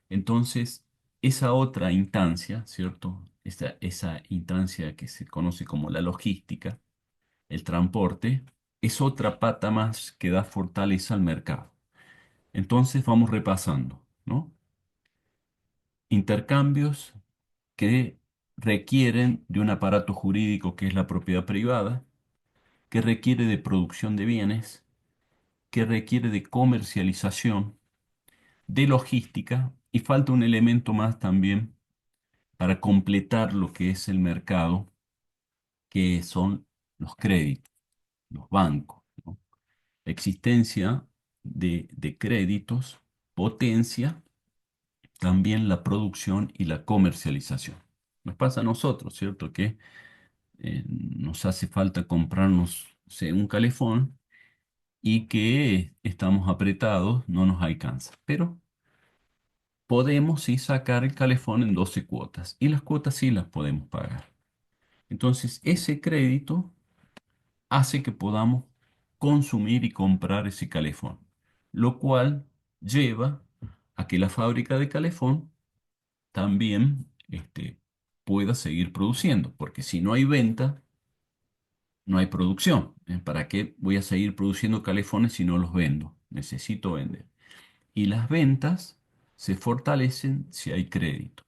Entonces, esa otra instancia, ¿cierto? Esa instancia que se conoce como la logística, el transporte, es otra pata más que da fortaleza al mercado. Entonces, vamos repasando, ¿no? Intercambios que requieren de un aparato jurídico que es la propiedad privada, que requiere de producción de bienes, que requiere de comercialización, de logística, y falta un elemento más también para completar lo que es el mercado, que son los créditos, los bancos, ¿no? La existencia de créditos potencia también la producción y la comercialización. Nos pasa a nosotros, ¿cierto? Que nos hace falta comprarnos, no sé, un calefón y que estamos apretados, no nos alcanza. Pero podemos sí sacar el calefón en 12 cuotas y las cuotas sí las podemos pagar. Entonces, ese crédito hace que podamos consumir y comprar ese calefón, lo cual lleva a que la fábrica de calefón también pueda seguir produciendo, porque si no hay venta, no hay producción. ¿Para qué voy a seguir produciendo calefones si no los vendo? Necesito vender. Y las ventas se fortalecen si hay créditos.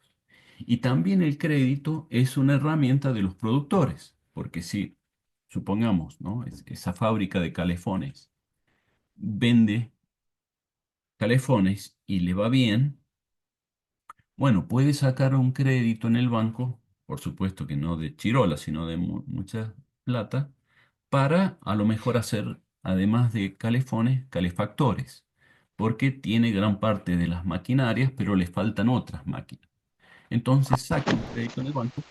Y también el crédito es una herramienta de los productores, porque si, supongamos, ¿no? Esa fábrica de calefones vende calefones y le va bien, bueno, puede sacar un crédito en el banco, por supuesto que no de chirola, sino de mucha plata, para a lo mejor hacer, además de calefones, calefactores, porque tiene gran parte de las maquinarias, pero le faltan otras máquinas. Entonces saca un crédito en el banco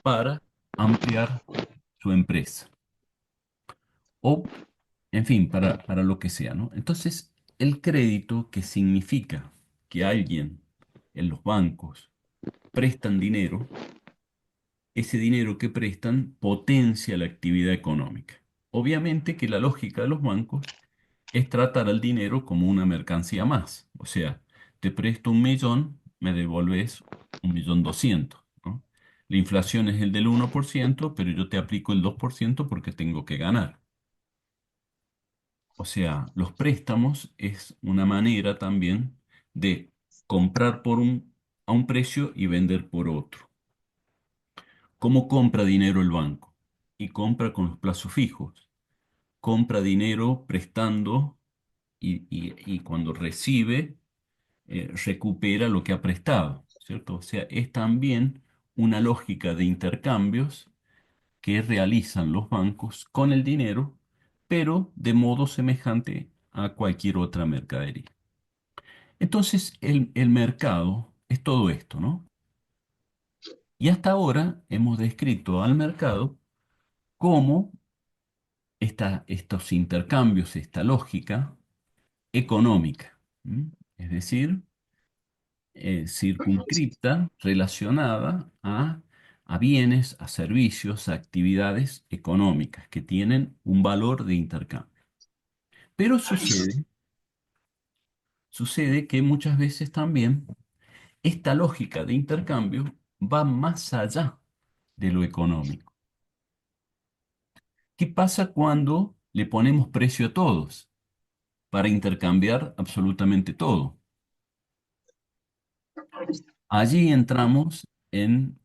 para ampliar su empresa o, en fin, para lo que sea, ¿no? Entonces, el crédito, que significa que alguien en los bancos prestan dinero, ese dinero que prestan potencia la actividad económica. Obviamente que la lógica de los bancos es tratar al dinero como una mercancía más. O sea, te presto 1.000.000, me devolves 1.200.000, ¿no? La inflación es el del 1%, pero yo te aplico el 2% porque tengo que ganar. O sea, los préstamos es una manera también de comprar a un precio y vender por otro. ¿Cómo compra dinero el banco? Y compra con los plazos fijos. Compra dinero prestando y cuando recibe, recupera lo que ha prestado, ¿cierto? O sea, es también una lógica de intercambios que realizan los bancos con el dinero, pero de modo semejante a cualquier otra mercadería. Entonces, el mercado es todo esto, ¿no? Y hasta ahora hemos descrito al mercado como estos intercambios, esta lógica económica, ¿m? Es decir, circunscripta, relacionada a bienes, a servicios, a actividades económicas que tienen un valor de intercambio. Pero sucede que muchas veces también esta lógica de intercambio va más allá de lo económico. ¿Qué pasa cuando le ponemos precio a todos para intercambiar absolutamente todo? Allí entramos en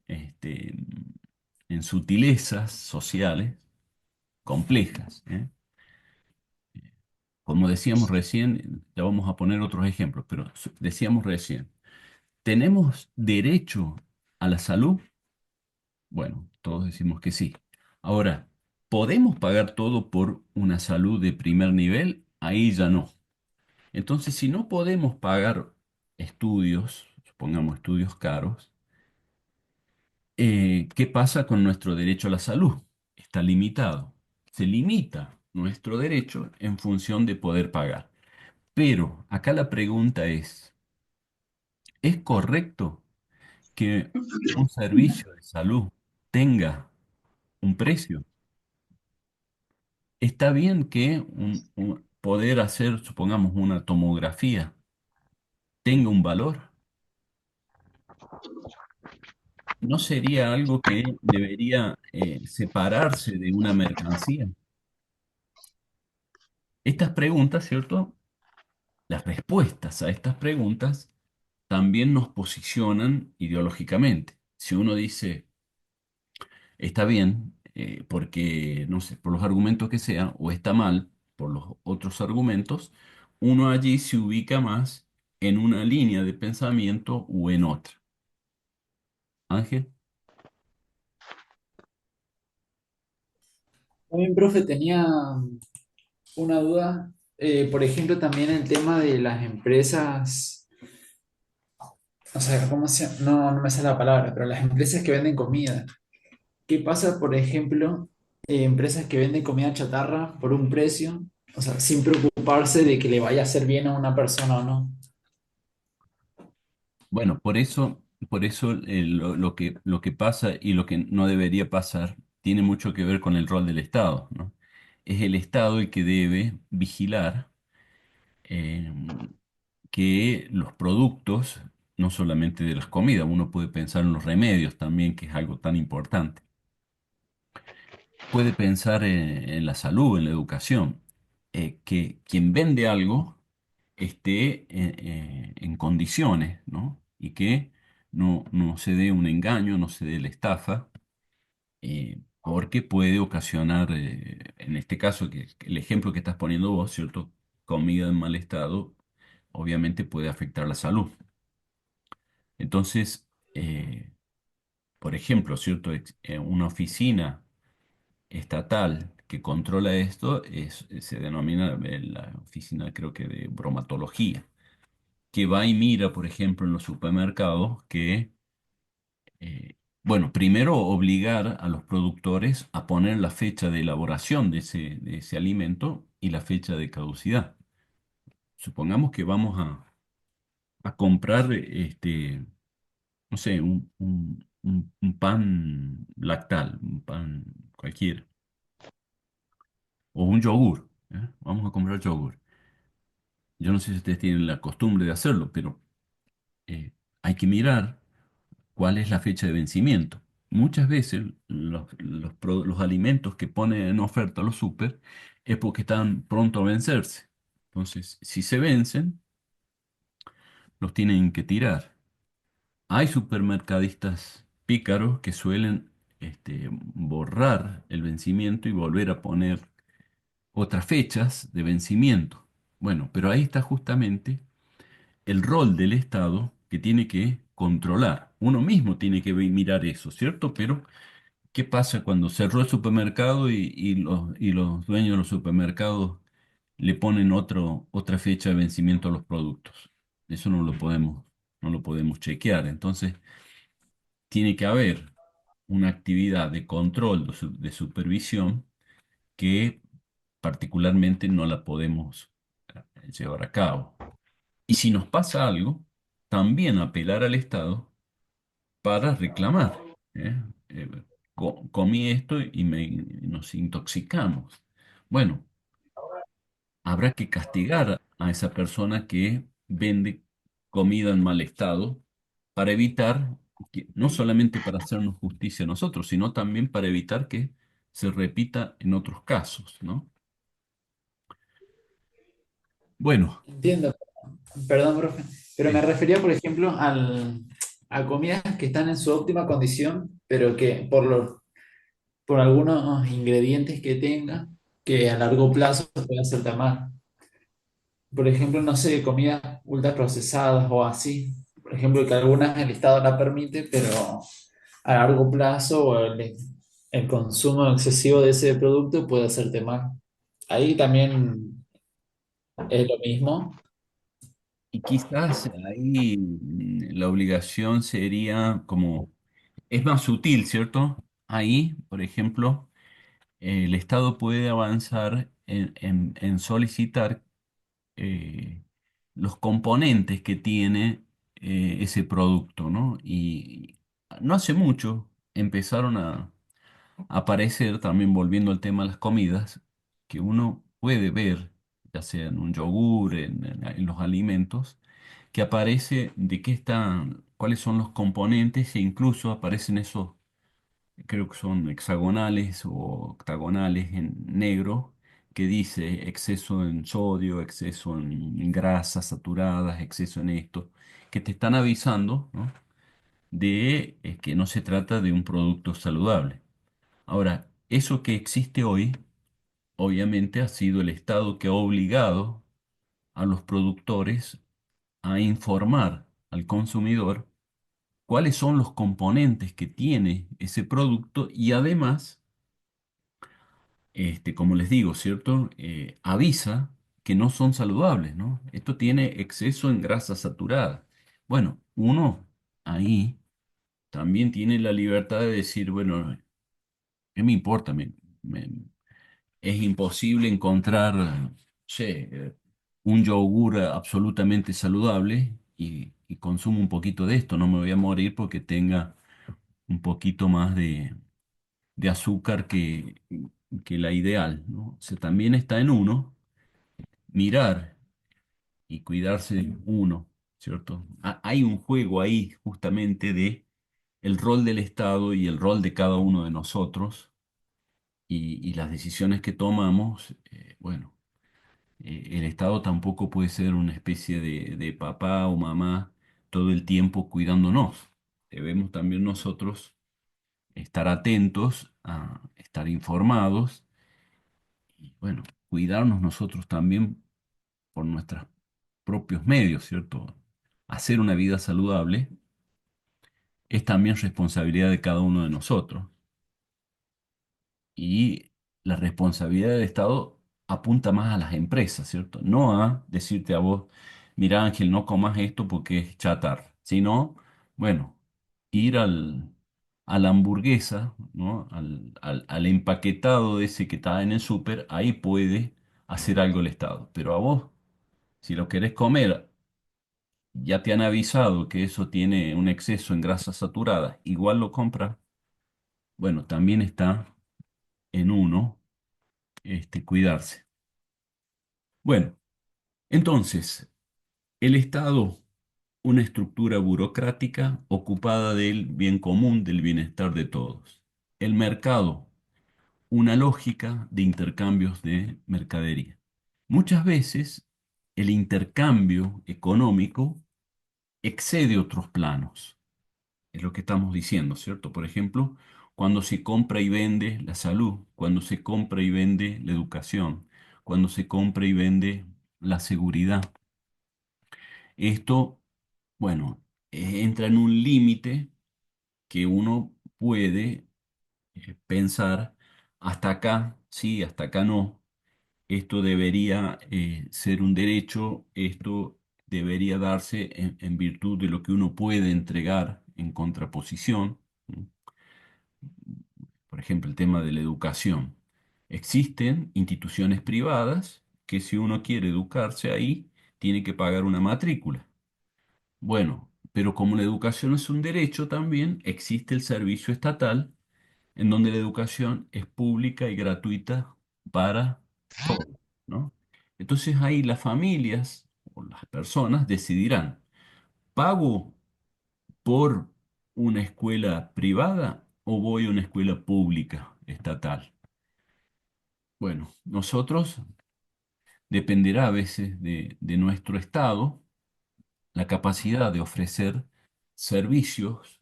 sutilezas sociales complejas, ¿eh? Como decíamos recién, ya vamos a poner otros ejemplos, pero decíamos recién, ¿tenemos derecho a la salud? Bueno, todos decimos que sí. Ahora, ¿podemos pagar todo por una salud de primer nivel? Ahí ya no. Entonces, si no podemos pagar estudios, supongamos estudios caros, ¿qué pasa con nuestro derecho a la salud? Está limitado. Se limita nuestro derecho en función de poder pagar. Pero acá la pregunta ¿es correcto que un servicio de salud tenga un precio? ¿Está bien que poder hacer, supongamos, una tomografía tenga un valor? ¿No sería algo que debería separarse de una mercancía? Estas preguntas, ¿cierto? Las respuestas a estas preguntas también nos posicionan ideológicamente. Si uno dice, está bien, porque, no sé, por los argumentos que sea, o está mal por los otros argumentos, uno allí se ubica más en una línea de pensamiento o en otra. Ángel, También, profe, tenía una duda. Por ejemplo, también el tema de las empresas, o sea, ¿cómo se llama? No, no me sale la palabra, pero las empresas que venden comida. ¿Qué pasa, por ejemplo, empresas que venden comida chatarra por un precio, o sea, sin preocuparse de que le vaya a hacer bien a una persona o no? bueno, por eso lo que pasa y lo que no debería pasar tiene mucho que ver con el rol del Estado, ¿no? Es el Estado el que debe vigilar eh, que los productos, no solamente de las comidas, uno puede pensar en los remedios también, que es algo tan importante. Puede pensar en la salud, en la educación, que quien vende algo esté en condiciones, ¿no? Y que no se dé un engaño, no se dé la estafa, porque puede ocasionar, en este caso, que el ejemplo que estás poniendo vos, ¿cierto? Comida en mal estado, obviamente puede afectar la salud. Entonces, por ejemplo, ¿cierto? Una oficina estatal que controla esto se denomina la oficina, creo que de bromatología, que va y mira, por ejemplo, en los supermercados bueno, primero obligar a los productores a poner la fecha de elaboración de ese alimento y la fecha de caducidad. Supongamos que vamos a comprar, no sé, un pan lactal, un pan cualquiera, o un yogur, ¿eh? Vamos a comprar yogur. Yo no sé si ustedes tienen la costumbre de hacerlo, pero eh, hay que mirar cuál es la fecha de vencimiento. Muchas veces los alimentos que ponen en oferta los super es porque están pronto a vencerse. Entonces, si se vencen, los tienen que tirar. Hay supermercadistas pícaros que suelen borrar el vencimiento y volver a poner otras fechas de vencimiento. Bueno, pero ahí está justamente el rol del Estado que tiene que controlar. Uno mismo tiene que mirar eso, ¿cierto? Pero, ¿qué pasa cuando cerró el supermercado y los dueños de los supermercados le ponen otra fecha de vencimiento a los productos? Eso no lo podemos chequear. Entonces, tiene que haber una actividad de control, de supervisión, que particularmente no la podemos llevar a cabo. Y si nos pasa algo, también apelar al Estado para reclamar. ¿Eh? Eh, comí esto y nos intoxicamos. Bueno, habrá que castigar a esa persona que vende comida en mal estado para evitar, no solamente para hacernos justicia a nosotros, sino también para evitar que se repita en otros casos, ¿no? Bueno, Entiendo. Perdón, profe, pero me Sí. refería, por ejemplo, a comidas que están en su óptima condición, pero que por algunos ingredientes que tenga, que a largo plazo puede hacerte mal. Por ejemplo, no sé, comidas ultraprocesadas o así. Por ejemplo, que algunas el Estado la permite, pero a largo plazo o el consumo excesivo de ese producto puede hacerte mal. Ahí también es lo mismo. Y quizás ahí la obligación sería como, es más sutil, ¿cierto? Ahí, por ejemplo, el Estado puede avanzar en solicitar eh, los componentes que tiene ese producto, ¿no? Y no hace mucho empezaron a aparecer, también volviendo al tema de las comidas, que uno puede ver, ya sea en un yogur, en los alimentos, que aparece de qué están, cuáles son los componentes e incluso aparecen esos, creo que son hexagonales o octagonales en negro, que dice exceso en sodio, exceso en grasas saturadas, exceso en esto, que te están avisando, ¿no? De que no se trata de un producto saludable. Ahora, eso que existe hoy, obviamente ha sido el Estado que ha obligado a los productores a informar al consumidor cuáles son los componentes que tiene ese producto y además, como les digo, ¿cierto? Avisa que no son saludables, ¿no? Esto tiene exceso en grasa saturada. Bueno, uno ahí también tiene la libertad de decir, bueno, ¿qué me importa? Me- es imposible encontrar, no sé, un yogur absolutamente saludable y consumo un poquito de esto. No me voy a morir porque tenga un poquito más de azúcar que la ideal, ¿no? O sea, también está en uno mirar y cuidarse de uno, ¿cierto? Hay un juego ahí justamente de el rol del Estado y el rol de cada uno de nosotros y las decisiones que tomamos, bueno. El Estado tampoco puede ser una especie de papá o mamá todo el tiempo cuidándonos. Debemos también nosotros estar atentos, a estar informados y, bueno, cuidarnos nosotros también por nuestros propios medios, ¿cierto? Hacer una vida saludable es también responsabilidad de cada uno de nosotros. Y la responsabilidad del Estado apunta más a las empresas, ¿cierto? No a decirte a vos, mira Ángel, no comas esto porque es chatarra, sino, bueno, ir a la hamburguesa, ¿no? Al empaquetado de ese que está en el súper, ahí puede hacer algo el Estado. Pero a vos, si lo querés comer, ya te han avisado que eso tiene un exceso en grasas saturadas, igual lo compras, bueno, también está en uno cuidarse. Bueno, entonces, el Estado, una estructura burocrática ocupada del bien común, del bienestar de todos. El mercado, una lógica de intercambios de mercadería. Muchas veces el intercambio económico excede otros planos. Es lo que estamos diciendo, ¿cierto? Por ejemplo, cuando se compra y vende la salud, cuando se compra y vende la educación, cuando se compra y vende la seguridad. Esto, bueno, entra en un límite que uno puede pensar, hasta acá, sí, hasta acá no, esto debería ser un derecho, esto debería darse en virtud de lo que uno puede entregar en contraposición. ¿No? Por ejemplo, el tema de la educación. Existen instituciones privadas que si uno quiere educarse ahí, tiene que pagar una matrícula. Bueno, pero como la educación es un derecho también, existe el servicio estatal en donde la educación es pública y gratuita para todos, ¿no? Entonces ahí las familias o las personas decidirán, ¿pago por una escuela privada o voy a una escuela pública estatal? Bueno, nosotros dependerá a veces de nuestro Estado la capacidad de ofrecer servicios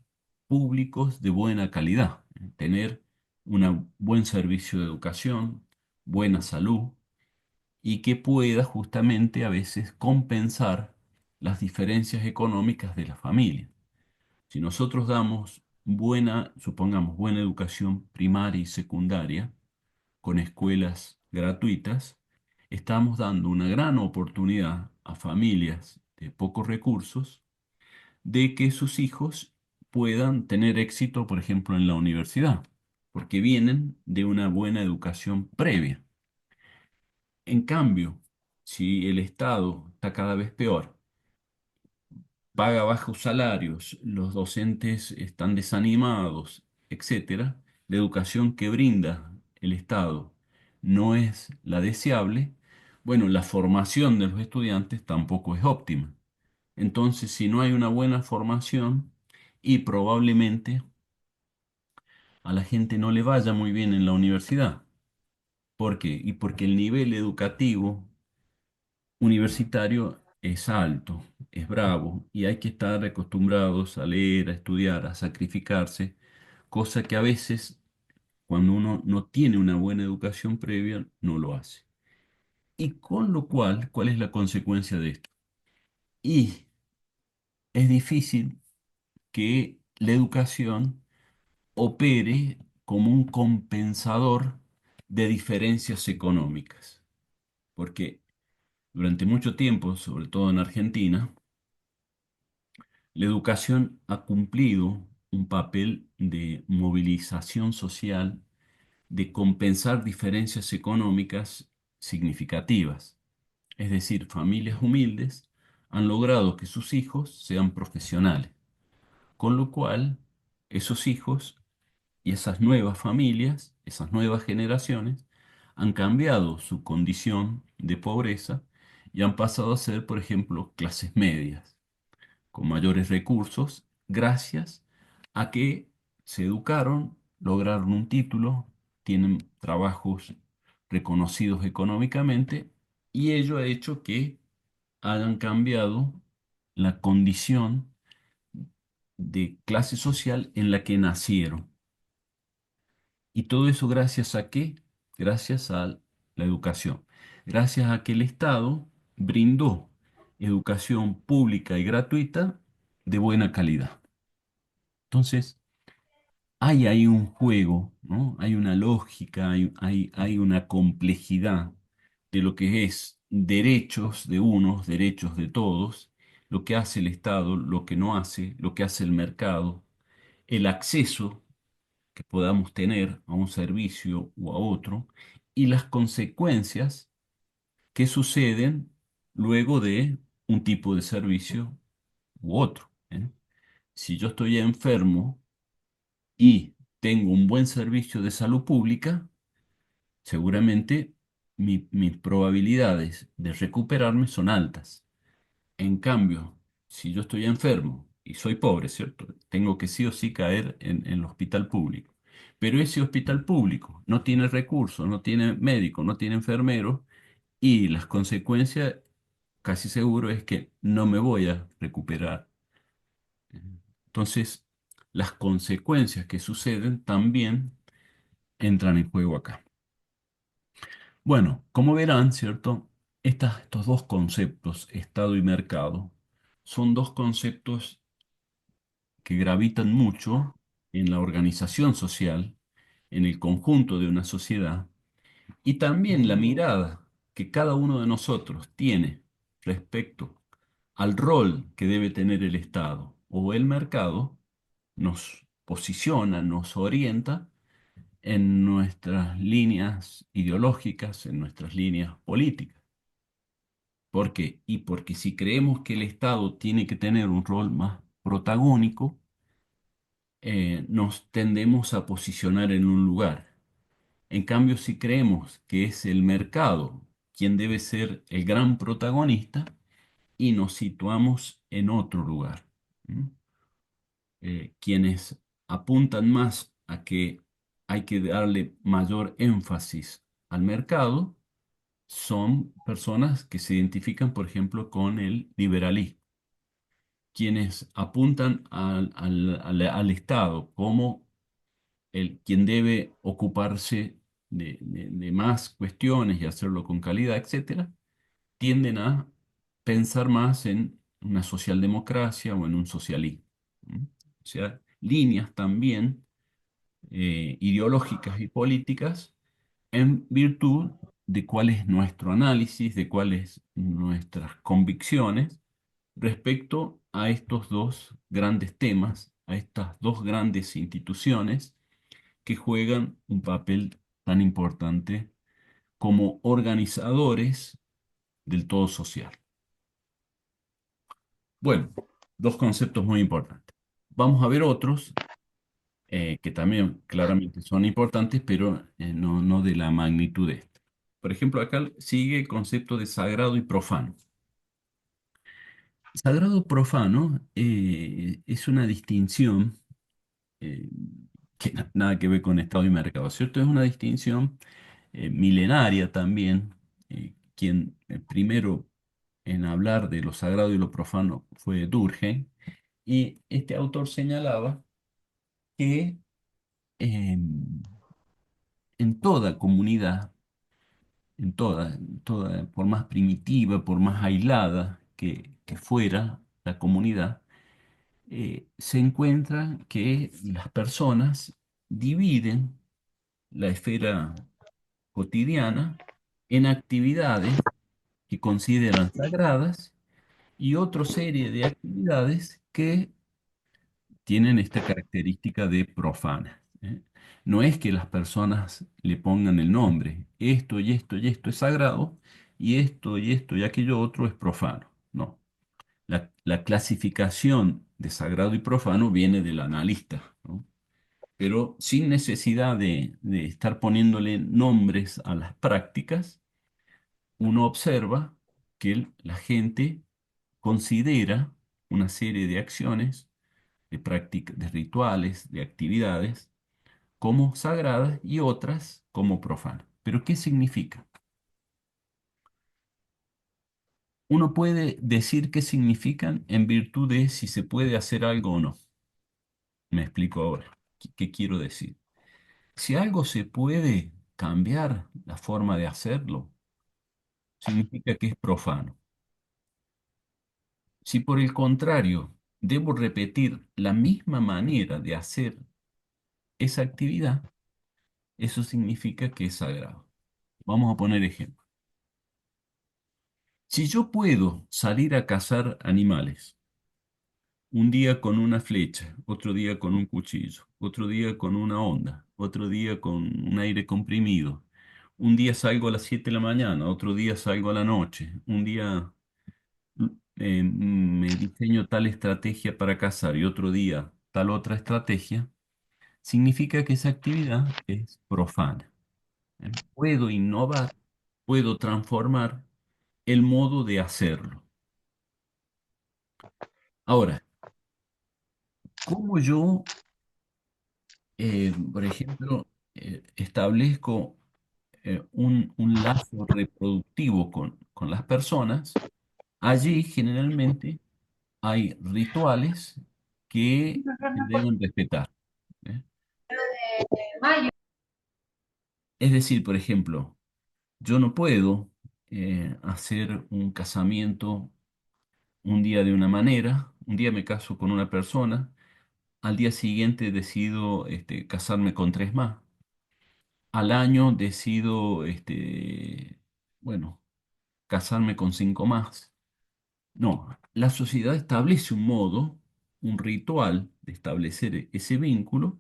públicos de buena calidad, tener un buen servicio de educación, buena salud y que pueda justamente a veces compensar las diferencias económicas de la familia. Si nosotros damos buena, supongamos, buena educación primaria y secundaria con escuelas gratuitas, estamos dando una gran oportunidad a familias de pocos recursos de que sus hijos puedan tener éxito, por ejemplo, en la universidad, porque vienen de una buena educación previa. En cambio, si el Estado está cada vez peor, paga bajos salarios, los docentes están desanimados, etcétera, la educación que brinda el Estado no es la deseable, bueno, la formación de los estudiantes tampoco es óptima. Entonces, si no hay una buena formación y probablemente a la gente no le vaya muy bien en la universidad. ¿Por qué? Y porque el nivel educativo universitario es alto, es bravo, y hay que estar acostumbrados a leer, a estudiar, a sacrificarse, cosa que a veces, cuando uno no tiene una buena educación previa, no lo hace. Y con lo cual, ¿cuál es la consecuencia de esto? Y es difícil que la educación opere como un compensador de diferencias económicas, porque durante mucho tiempo, sobre todo en Argentina, la educación ha cumplido un papel de movilización social, de compensar diferencias económicas significativas. Es decir, familias humildes han logrado que sus hijos sean profesionales, con lo cual esos hijos y esas nuevas familias, esas nuevas generaciones, han cambiado su condición de pobreza y han pasado a ser, por ejemplo, clases medias con mayores recursos, gracias a que se educaron, lograron un título, tienen trabajos reconocidos económicamente, y ello ha hecho que hayan cambiado la condición de clase social en la que nacieron. Y todo eso gracias a qué? Gracias a la educación. Gracias a que el Estado brindó educación pública y gratuita de buena calidad. Entonces, hay ahí un juego, ¿no? Hay una lógica, hay una complejidad de lo que es derechos de unos, derechos de todos, lo que hace el Estado, lo que no hace, lo que hace el mercado, el acceso que podamos tener a un servicio u a otro y las consecuencias que suceden luego de un tipo de servicio u otro, ¿eh? Si yo estoy enfermo y tengo un buen servicio de salud pública, seguramente mis probabilidades de recuperarme son altas. En cambio, si yo estoy enfermo y soy pobre, ¿cierto? Tengo que sí o sí caer en el hospital público. Pero ese hospital público no tiene recursos, no tiene médico, no tiene enfermero y las consecuencias casi seguro es que no me voy a recuperar. Entonces, las consecuencias que suceden también entran en juego acá. Bueno, como verán, ¿cierto? Estos dos conceptos, Estado y mercado, son dos conceptos que gravitan mucho en la organización social, en el conjunto de una sociedad, y también la mirada que cada uno de nosotros tiene respecto al rol que debe tener el Estado o el mercado, nos posiciona, nos orienta en nuestras líneas ideológicas, en nuestras líneas políticas. ¿Por qué? Y porque si creemos que el Estado tiene que tener un rol más protagónico, nos tendemos a posicionar en un lugar. En cambio, si creemos que es el mercado quien debe ser el gran protagonista, y nos situamos en otro lugar. ¿Mm? Quienes apuntan más a que hay que darle mayor énfasis al mercado, son personas que se identifican, por ejemplo, con el liberalismo, quienes apuntan al Estado como quien debe ocuparse de más cuestiones y hacerlo con calidad, etcétera, tienden a pensar más en una socialdemocracia o en un socialismo. ¿Mm? O sea, líneas también ideológicas y políticas en virtud de cuál es nuestro análisis, de cuáles nuestras convicciones respecto a estos dos grandes temas, a estas dos grandes instituciones que juegan un papel tan importante como organizadores del todo social. Bueno, dos conceptos muy importantes. Vamos a ver otros que también claramente son importantes, pero no de la magnitud de este. Por ejemplo, acá sigue el concepto de sagrado y profano. Sagrado profano es una distinción eh, que nada que ver con Estado y mercado, ¿cierto? Es una distinción milenaria también. Quien primero en hablar de lo sagrado y lo profano fue Durkheim, y este autor señalaba que en toda comunidad, por más primitiva, por más aislada que fuera la comunidad, se encuentra que las personas dividen la esfera cotidiana en actividades que consideran sagradas y otra serie de actividades que tienen esta característica de profanas. ¿Eh? No es que las personas le pongan el nombre, esto y esto y esto es sagrado y esto y aquello otro es profano. No, la clasificación de sagrado y profano viene del analista, ¿no? Pero sin necesidad de estar poniéndole nombres a las prácticas, uno observa que la gente considera una serie de acciones, de prácticas, de rituales, de actividades, como sagradas y otras como profanas. ¿Pero qué significa? Uno puede decir qué significan en virtud de si se puede hacer algo o no. Me explico ahora. ¿Qué quiero decir? Si algo se puede cambiar la forma de hacerlo, significa que es profano. Si por el contrario debo repetir la misma manera de hacer esa actividad, eso significa que es sagrado. Vamos a poner ejemplo. Si yo puedo salir a cazar animales, un día con una flecha, otro día con un cuchillo, otro día con una honda, otro día con un aire comprimido, un día salgo a las 7 de la mañana, otro día salgo a la noche, un día me diseño tal estrategia para cazar y otro día tal otra estrategia, significa que esa actividad es profana. ¿Eh? Puedo innovar, puedo transformar el modo de hacerlo. Ahora, ¿cómo yo, por ejemplo, establezco un lazo reproductivo con las personas? Allí generalmente hay rituales que se deben respetar. ¿Eh? Es decir, por ejemplo, yo no puedo hacer un casamiento un día de una manera, un día me caso con una persona, al día siguiente decido casarme con tres más, al año decido, bueno, casarme con cinco más. No, la sociedad establece un modo, un ritual de establecer ese vínculo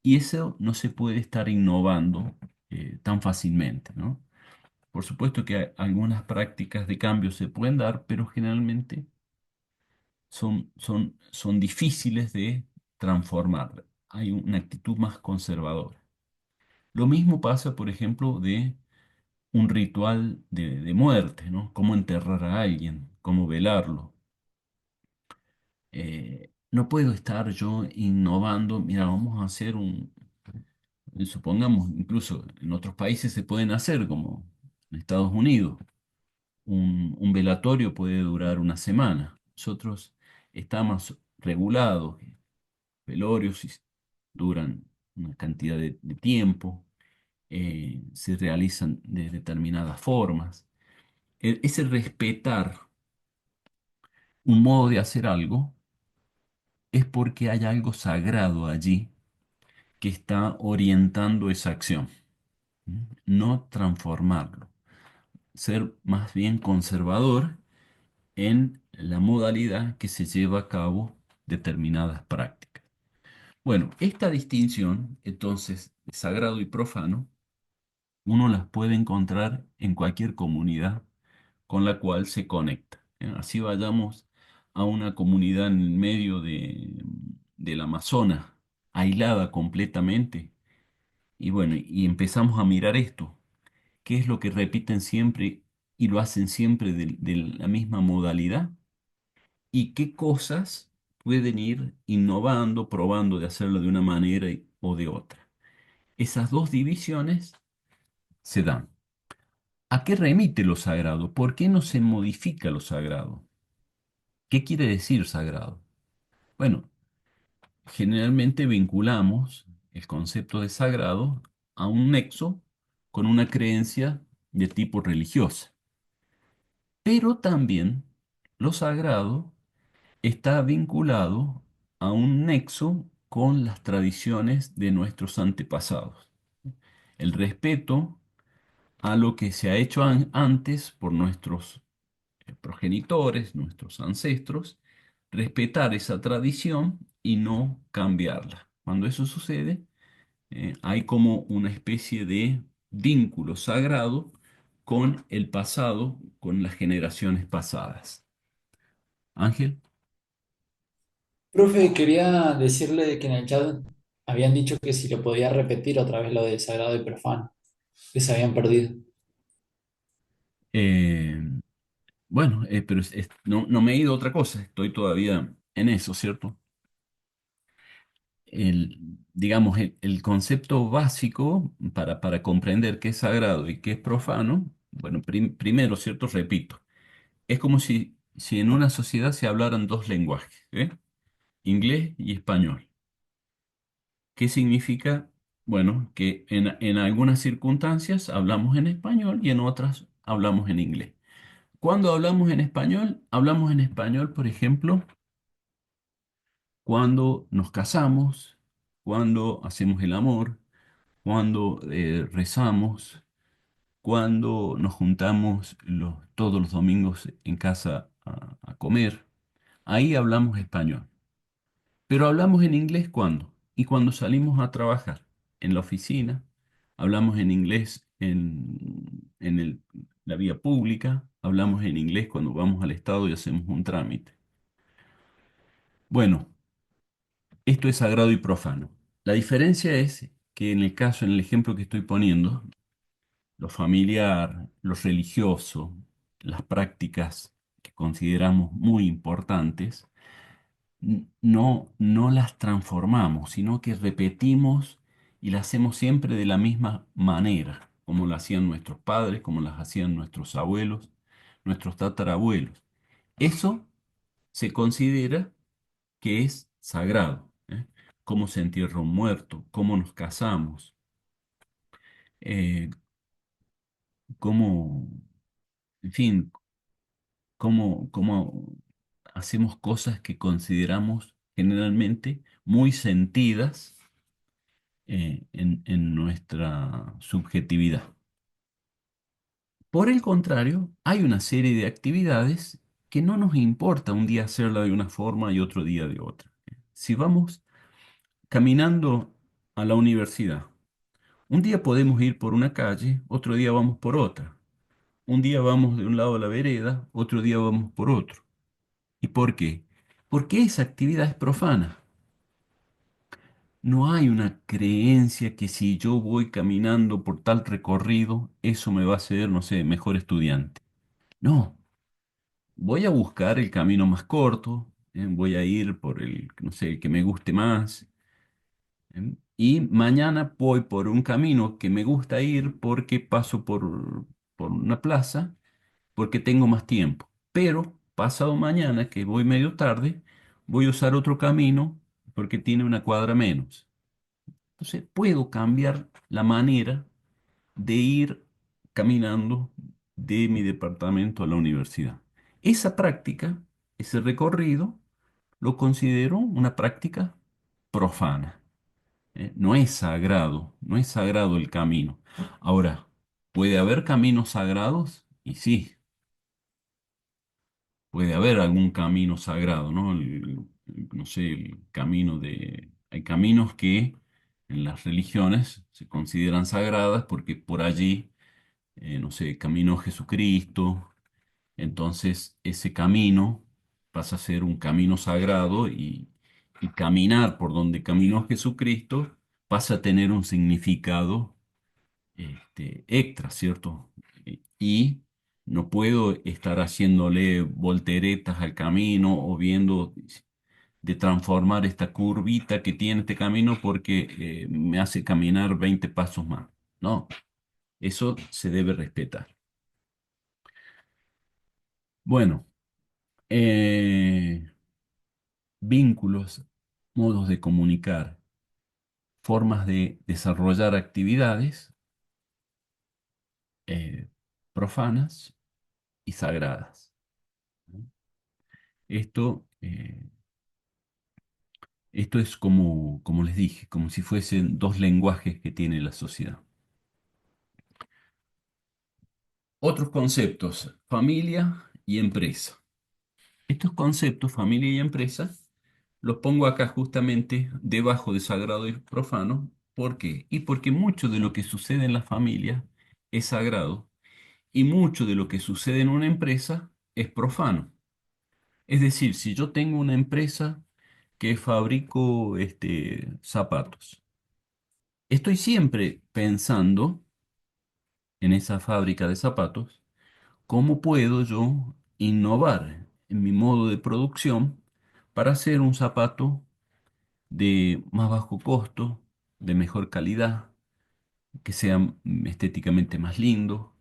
y eso no se puede estar innovando tan fácilmente, ¿no? Por supuesto que algunas prácticas de cambio se pueden dar, pero generalmente son difíciles de transformar. Hay una actitud más conservadora. Lo mismo pasa, por ejemplo, de un ritual de muerte, ¿no? Cómo enterrar a alguien, cómo velarlo. No puedo estar yo innovando, mira, vamos a hacer supongamos, incluso en otros países se pueden hacer como En Estados Unidos, un velatorio puede durar una semana. Nosotros estamos regulados, velorios duran una cantidad de tiempo, se realizan de determinadas formas. Ese respetar un modo de hacer algo es porque hay algo sagrado allí que está orientando esa acción. ¿Mm? No transformarlo, ser más bien conservador en la modalidad que se lleva a cabo determinadas prácticas. Bueno, esta distinción, entonces, de sagrado y profano, uno las puede encontrar en cualquier comunidad con la cual se conecta. Así vayamos a una comunidad en el medio del Amazonas, aislada completamente, y bueno, y empezamos a mirar esto, qué es lo que repiten siempre y lo hacen siempre de la misma modalidad, y qué cosas pueden ir innovando, probando de hacerlo de una manera o de otra. Esas dos divisiones se dan. ¿A qué remite lo sagrado? ¿Por qué no se modifica lo sagrado? ¿Qué quiere decir sagrado? Bueno, generalmente vinculamos el concepto de sagrado a un nexo con una creencia de tipo religiosa, pero también lo sagrado está vinculado a un nexo con las tradiciones de nuestros antepasados. El respeto a lo que se ha hecho antes por nuestros progenitores, nuestros ancestros, respetar esa tradición y no cambiarla. Cuando eso sucede, hay como una especie de vínculo sagrado con el pasado, con las generaciones pasadas. Ángel. Profe, quería decirle que en el chat habían dicho que si lo podía repetir otra vez lo de sagrado y profano, que se habían perdido. Eh, bueno, pero no, no me he ido a otra cosa, estoy todavía en eso, ¿cierto? Digamos, el concepto básico para comprender qué es sagrado y qué es profano, bueno, primero, ¿cierto? Repito, es como si en una sociedad se hablaran dos lenguajes, ¿eh? Inglés y español. ¿Qué significa? Bueno, que en algunas circunstancias hablamos en español y en otras hablamos en inglés. Cuando hablamos en español, por ejemplo, cuando nos casamos, cuando hacemos el amor, cuando rezamos, cuando nos juntamos todos los domingos en casa a comer. Ahí hablamos español. Pero hablamos en inglés ¿cuándo? Y cuando salimos a trabajar en la oficina, hablamos en inglés en la vía pública, hablamos en inglés cuando vamos al estado y hacemos un trámite. Bueno, esto es sagrado y profano. La diferencia es que en el caso, en el ejemplo que estoy poniendo, lo familiar, lo religioso, las prácticas que consideramos muy importantes, no las transformamos, sino que repetimos y las hacemos siempre de la misma manera, como lo hacían nuestros padres, como las hacían nuestros abuelos, nuestros tatarabuelos. Eso se considera que es sagrado, ¿eh? Cómo se entierra un muerto, cómo nos casamos, eh, cómo, en fin, cómo hacemos cosas que consideramos generalmente muy sentidas en nuestra subjetividad. Por el contrario, hay una serie de actividades que no nos importa un día hacerla de una forma y otro día de otra. Si vamos caminando a la universidad, un día podemos ir por una calle, otro día vamos por otra. Un día vamos de un lado de la vereda, otro día vamos por otro. ¿Y por qué? Porque esa actividad es profana. No hay una creencia que si yo voy caminando por tal recorrido, eso me va a hacer, no sé, mejor estudiante. No, voy a buscar el camino más corto, voy a ir por el, no sé, el que me guste más, y mañana voy por un camino que me gusta ir porque paso por una plaza porque tengo más tiempo. Pero pasado mañana, que voy medio tarde, voy a usar otro camino porque tiene una cuadra menos. Entonces puedo cambiar la manera de ir caminando de mi departamento a la universidad. Esa práctica, ese recorrido, lo considero una práctica profana. No es sagrado, no es sagrado el camino. Ahora, ¿puede haber caminos sagrados? Y sí, puede haber algún camino sagrado, ¿no? No sé, el camino de... Hay caminos que en las religiones se consideran sagradas porque por allí, no sé, caminó Jesucristo. Entonces, ese camino pasa a ser un camino sagrado y caminar por donde caminó Jesucristo pasa a tener un significado extra, ¿cierto? Y no puedo estar haciéndole volteretas al camino o viendo de transformar esta curvita que tiene este camino porque me hace caminar 20 pasos más. No, eso se debe respetar. Bueno, eh, vínculos, modos de comunicar, formas de desarrollar actividades eh, profanas y sagradas, ¿no? Esto, esto es como, como les dije, como si fuesen dos lenguajes que tiene la sociedad. Otros conceptos, familia y empresa. Estos conceptos, familia y empresa, los pongo acá justamente debajo de sagrado y profano. ¿Por qué? Y porque mucho de lo que sucede en la familia es sagrado y mucho de lo que sucede en una empresa es profano. Es decir, si yo tengo una empresa que fabrico zapatos, estoy siempre pensando en esa fábrica de zapatos, ¿cómo puedo yo innovar en mi modo de producción para hacer un zapato de más bajo costo, de mejor calidad, que sea estéticamente más lindo,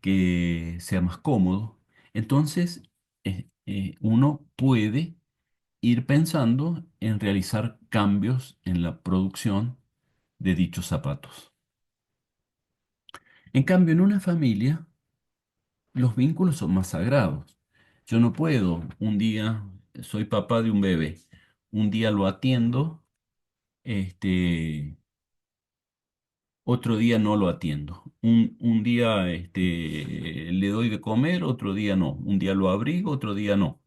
que sea más cómodo? Entonces, uno puede ir pensando en realizar cambios en la producción de dichos zapatos. En cambio, en una familia, los vínculos son más sagrados. Yo no puedo, un día soy papá de un bebé, un día lo atiendo, este, otro día no lo atiendo. Un día le doy de comer, otro día no. Un día lo abrigo, otro día no.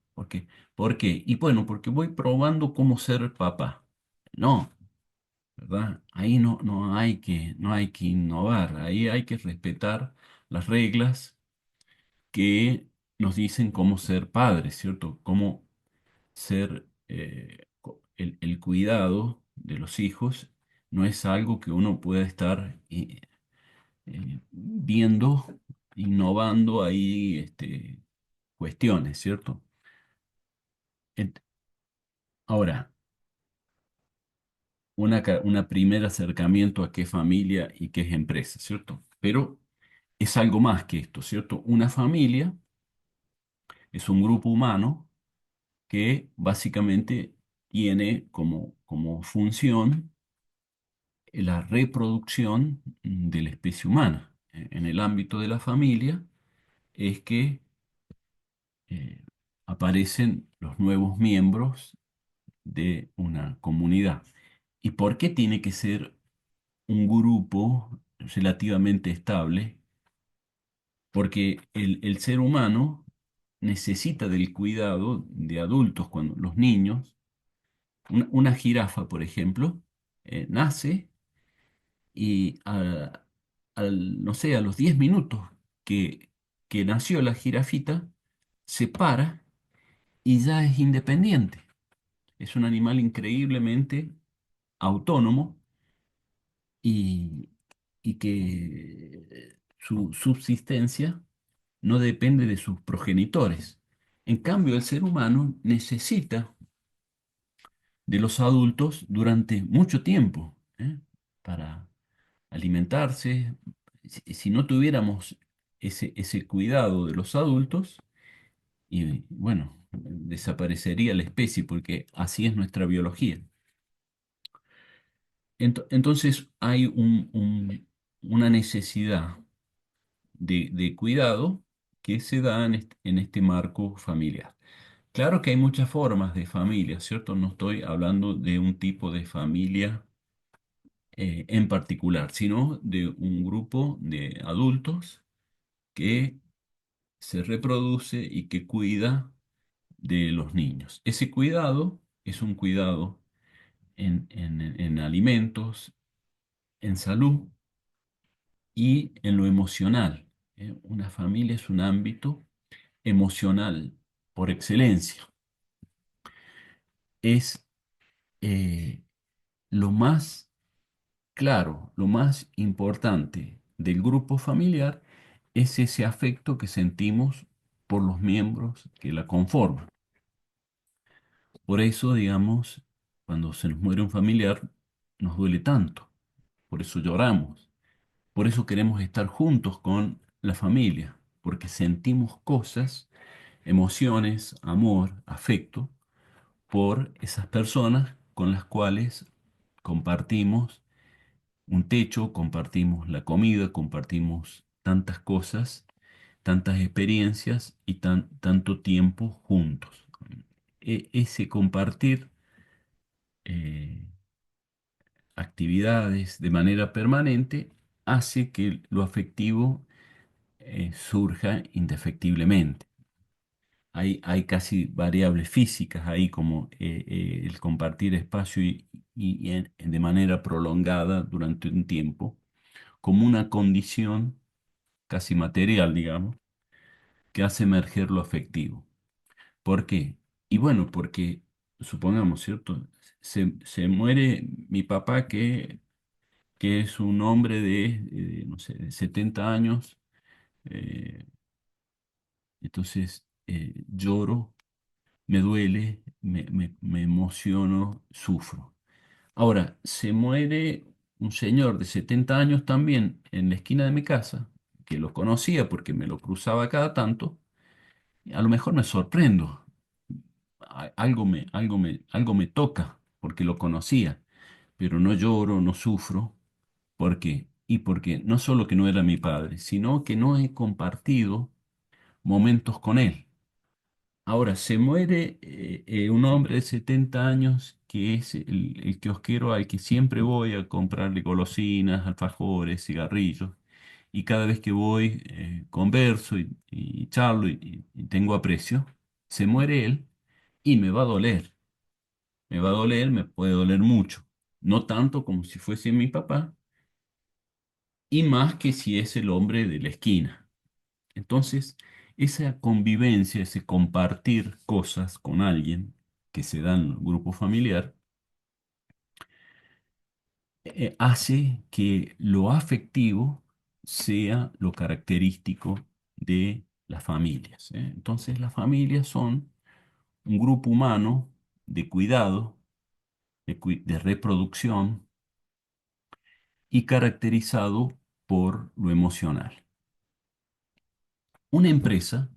¿Por qué? Y bueno, porque voy probando cómo ser papá. No, ¿verdad? Ahí no hay que innovar, ahí hay que respetar las reglas que nos dicen cómo ser padres, ¿cierto? Cómo ser, el cuidado de los hijos no es algo que uno pueda estar viendo, innovando ahí cuestiones, ¿cierto? Ent- Ahora, una primer acercamiento a qué es familia y qué es empresa, ¿cierto? Pero es algo más que esto, ¿cierto? Una familia es un grupo humano que básicamente tiene como función la reproducción de la especie humana. En el ámbito de la familia es que eh, aparecen los nuevos miembros de una comunidad. ¿Y por qué tiene que ser un grupo relativamente estable? Porque el ser humano necesita del cuidado de adultos cuando los niños, una jirafa, por ejemplo, nace y no sé, a los 10 minutos que, que nació la jirafita, se para y ya es independiente. Es un animal increíblemente autónomo y, y que su subsistencia no depende de sus progenitores. En cambio, el ser humano necesita de los adultos durante mucho tiempo, para alimentarse. Si no tuviéramos ese cuidado de los adultos y bueno, desaparecería la especie porque así es nuestra biología. Entonces hay una necesidad de cuidado que se da en este marco familiar. Claro que hay muchas formas de familia, ¿cierto? No estoy hablando de un tipo de familia en particular, sino de un grupo de adultos que se reproduce y que cuida de los niños. Ese cuidado es un cuidado en alimentos, en salud y en lo emocional. Una familia es un ámbito emocional por excelencia. Es eh, lo más claro, lo más importante del grupo familiar es ese afecto que sentimos por los miembros que la conforman. Por eso, digamos, cuando se nos muere un familiar, nos duele tanto. Por eso lloramos. Por eso queremos estar juntos con la familia, porque sentimos cosas, emociones, amor, afecto por esas personas con las cuales compartimos un techo, compartimos la comida, compartimos tantas cosas, tantas experiencias y tanto tiempo juntos. Ese compartir eh, actividades de manera permanente hace que lo afectivo surja indefectiblemente. Hay casi variables físicas ahí como el compartir espacio de manera prolongada durante un tiempo, como una condición casi material, digamos, que hace emerger lo afectivo. ¿Por qué? Y bueno, porque supongamos, ¿cierto? Se muere mi papá que es un hombre no sé, de 70 años, eh, entonces lloro, me duele, me emociono, sufro. Ahora, se muere un señor de 70 años también en la esquina de mi casa, que lo conocía porque me lo cruzaba cada tanto, a lo mejor me sorprendo, algo me toca porque lo conocía, pero no lloro, no sufro. ¿Por qué? Y porque no solo que no era mi padre, sino que no he compartido momentos con él. Ahora, se muere un hombre de 70 años que es el kiosquero al que siempre voy a comprarle golosinas, alfajores, cigarrillos. Y cada vez que voy, converso y charlo y tengo aprecio. Se muere él y me va a doler. Me va a doler, me puede doler mucho. No tanto como si fuese mi papá y más que si es el hombre de la esquina. Entonces, esa convivencia, ese compartir cosas con alguien que se da en el grupo familiar, hace que lo afectivo sea lo característico de las familias, ¿eh? Entonces, las familias son un grupo humano de cuidado, de reproducción y caracterizado por lo emocional. Una empresa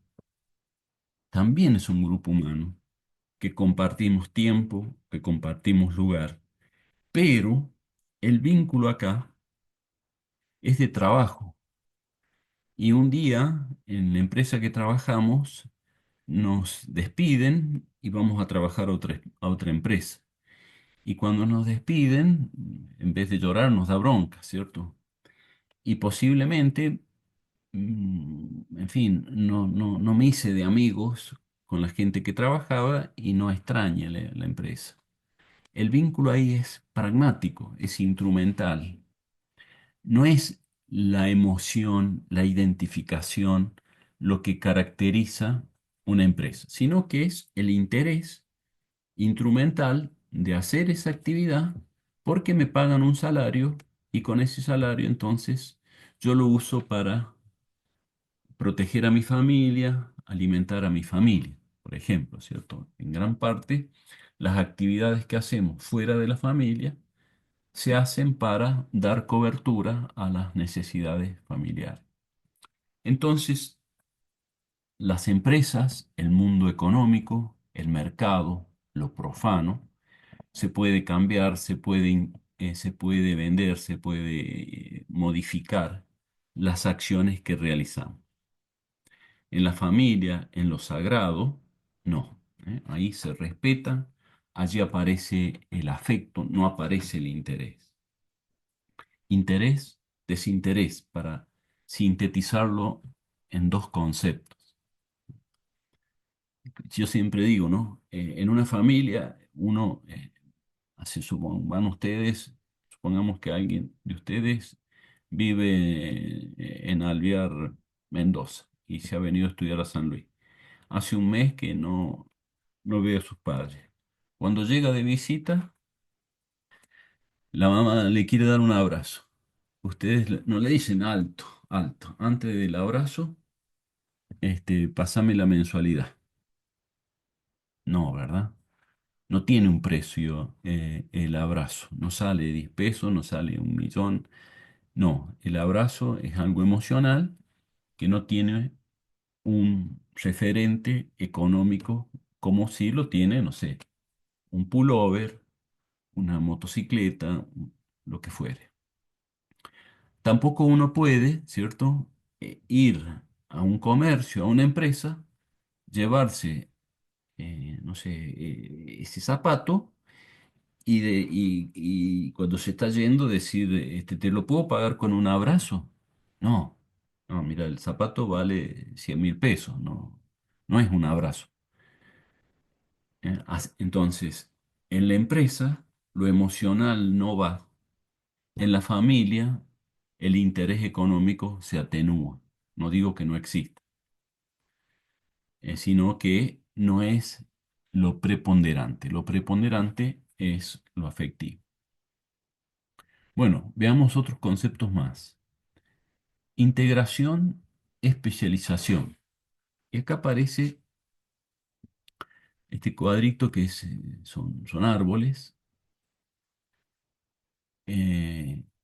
también es un grupo humano que compartimos tiempo, que compartimos lugar, pero el vínculo acá es de trabajo. Y un día en la empresa que trabajamos nos despiden y vamos a trabajar a otra empresa. Y cuando nos despiden, en vez de llorar, nos da bronca, ¿cierto? Y posiblemente, en fin, no me hice de amigos con la gente que trabajaba y no extrañe la empresa. El vínculo ahí es pragmático, es instrumental. No es la emoción, la identificación, lo que caracteriza una empresa, sino que es el interés instrumental de hacer esa actividad porque me pagan un salario y con ese salario entonces yo lo uso para proteger a mi familia, alimentar a mi familia, por ejemplo, ¿cierto? En gran parte, las actividades que hacemos fuera de la familia se hacen para dar cobertura a las necesidades familiares. Entonces, las empresas, el mundo económico, el mercado, lo profano, se puede cambiar, se puede vender, se puede modificar las acciones que realizamos. En la familia, en lo sagrado, no. Ahí se respeta, allí aparece el afecto, no aparece el interés. Interés, desinterés, para sintetizarlo en dos conceptos. Yo siempre digo, ¿no? En una familia, uno, van ustedes, supongamos que alguien de ustedes vive en Alvear, Mendoza, y se ha venido a estudiar a San Luis. Hace un mes que no ve a sus padres. Cuando llega de visita, la mamá le quiere dar un abrazo. Ustedes no le dicen alto, alto. Antes del abrazo, pásame la mensualidad. No, ¿verdad? No tiene un precio el abrazo. No sale 10 pesos, no sale 1 millón. No, el abrazo es algo emocional que no tiene un referente económico como si lo tiene, no sé, un pullover, una motocicleta, lo que fuere. Tampoco uno puede, ¿cierto? Ir a un comercio, a una empresa, llevarse, no sé, ese zapato y cuando se está yendo decir, ¿te lo puedo pagar con un abrazo? No, no, mira, el zapato vale 100.000 pesos, no, no es un abrazo. Entonces, en la empresa, lo emocional no va. En la familia, el interés económico se atenúa. No digo que no exista, sino que no es lo preponderante. Lo preponderante es lo afectivo. Bueno, veamos otros conceptos más. Integración, especialización. Y acá aparece este cuadrito que son árboles.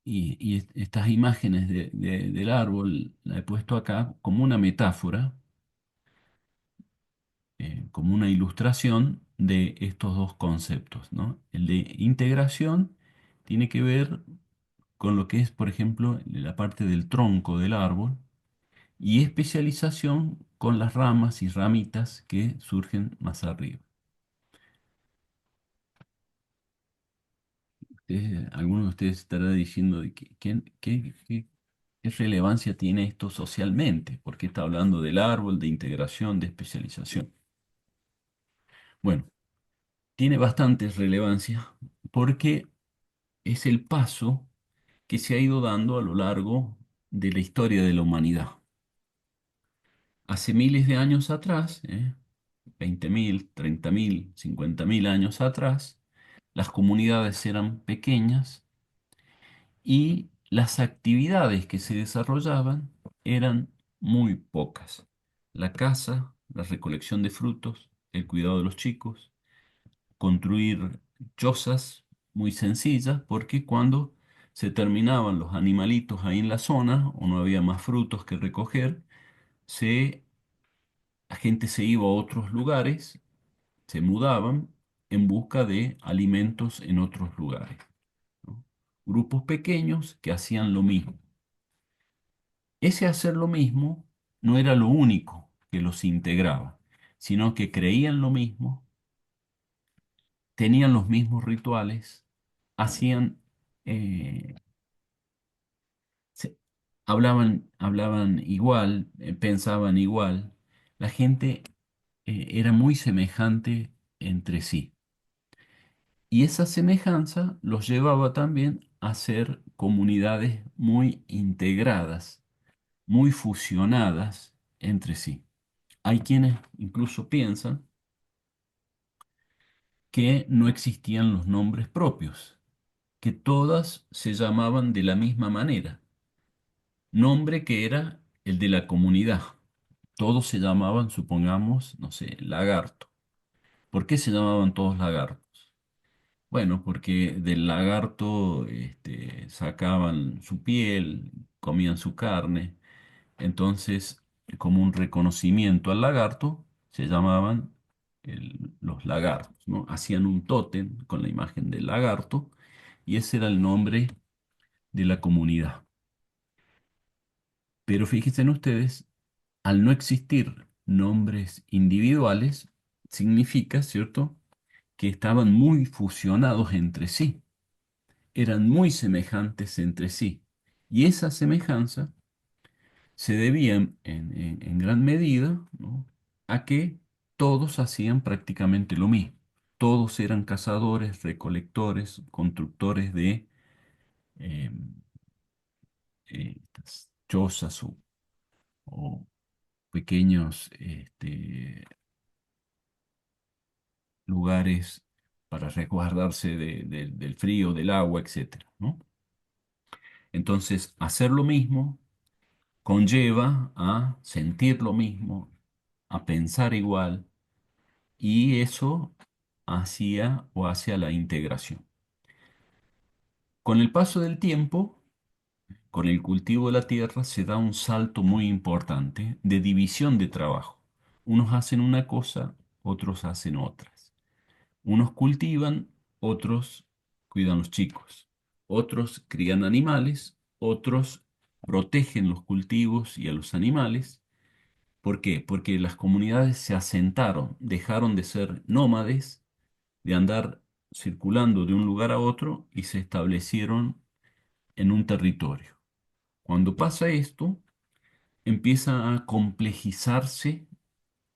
Y estas imágenes del árbol la he puesto acá como una metáfora, como una ilustración de estos dos conceptos, ¿no? El de integración tiene que ver con lo que es, por ejemplo, la parte del tronco del árbol y especialización con las ramas y ramitas que surgen más arriba. Alguno de ustedes estará diciendo de qué relevancia tiene esto socialmente, porque está hablando del árbol, de integración, de especialización. Bueno, tiene bastante relevancia porque es el paso que se ha ido dando a lo largo de la historia de la humanidad. Hace miles de años atrás, 20.000, 30.000, 50.000 años atrás, las comunidades eran pequeñas y las actividades que se desarrollaban eran muy pocas. La caza, la recolección de frutos, el cuidado de los chicos, construir chozas muy sencillas, porque cuando se terminaban los animalitos ahí en la zona o no había más frutos que recoger, la gente se iba a otros lugares, se mudaban en busca de alimentos en otros lugares, ¿no? Grupos pequeños que hacían lo mismo. Ese hacer lo mismo no era lo único que los integraba, sino que creían lo mismo, tenían los mismos rituales, hacían, eh, se- hablaban igual, pensaban igual. La gente era muy semejante entre sí. Y esa semejanza los llevaba también a ser comunidades muy integradas, muy fusionadas entre sí. Hay quienes incluso piensan que no existían los nombres propios, que todas se llamaban de la misma manera, nombre que era el de la comunidad. Todos se llamaban, supongamos, no sé, lagarto. ¿Por qué se llamaban todos lagartos? Bueno, porque del lagarto sacaban su piel, comían su carne, Entonces, como un reconocimiento al lagarto, se llamaban los lagartos, ¿no? Hacían un tótem con la imagen del lagarto y ese era el nombre de la comunidad. Pero fíjense en ustedes, al no existir nombres individuales, significa, ¿cierto?, que estaban muy fusionados entre sí, eran muy semejantes entre sí. Y esa semejanza se debía en gran medida, ¿no?, a que todos hacían prácticamente lo mismo. Todos eran cazadores, recolectores, constructores de eh, estas chozas o pequeños lugares para resguardarse del frío, del agua, etcétera, ¿no? Entonces, hacer lo mismo conlleva a sentir lo mismo, a pensar igual, y eso hacía o hacia la integración. Con el paso del tiempo, con el cultivo de la tierra, se da un salto muy importante de división de trabajo. Unos hacen una cosa, otros hacen otras. Unos cultivan, otros cuidan los chicos. Otros crían animales, otros protegen los cultivos y a los animales. ¿Por qué? Porque las comunidades se asentaron, dejaron de ser nómades, de andar circulando de un lugar a otro y se establecieron en un territorio. Cuando pasa esto, empieza a complejizarse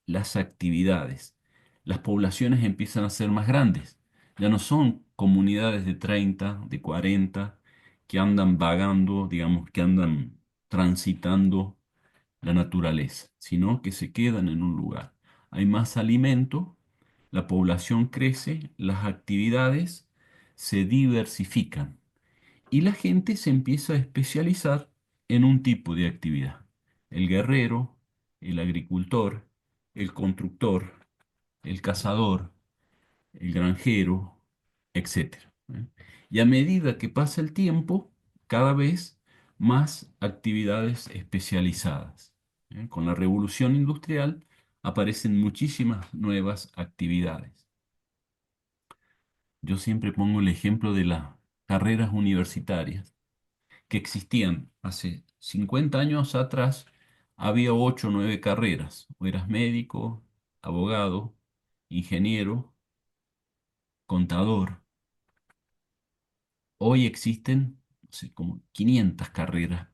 las actividades. Las poblaciones empiezan a ser más grandes. Ya no son comunidades de 30, de 40, que andan vagando, digamos, que andan transitando la naturaleza, sino que se quedan en un lugar. Hay más alimento, la población crece, las actividades se diversifican y la gente se empieza a especializar en un tipo de actividad. El guerrero, el agricultor, el constructor, el cazador, el granjero, etcétera, ¿eh? Y a medida que pasa el tiempo, cada vez más actividades especializadas, ¿eh? Con la revolución industrial aparecen muchísimas nuevas actividades. Yo siempre pongo el ejemplo de las carreras universitarias que existían hace 50 años atrás. Había 8 o 9 carreras. O eras médico, abogado, ingeniero, contador. Hoy existen, no sé, como 500 carreras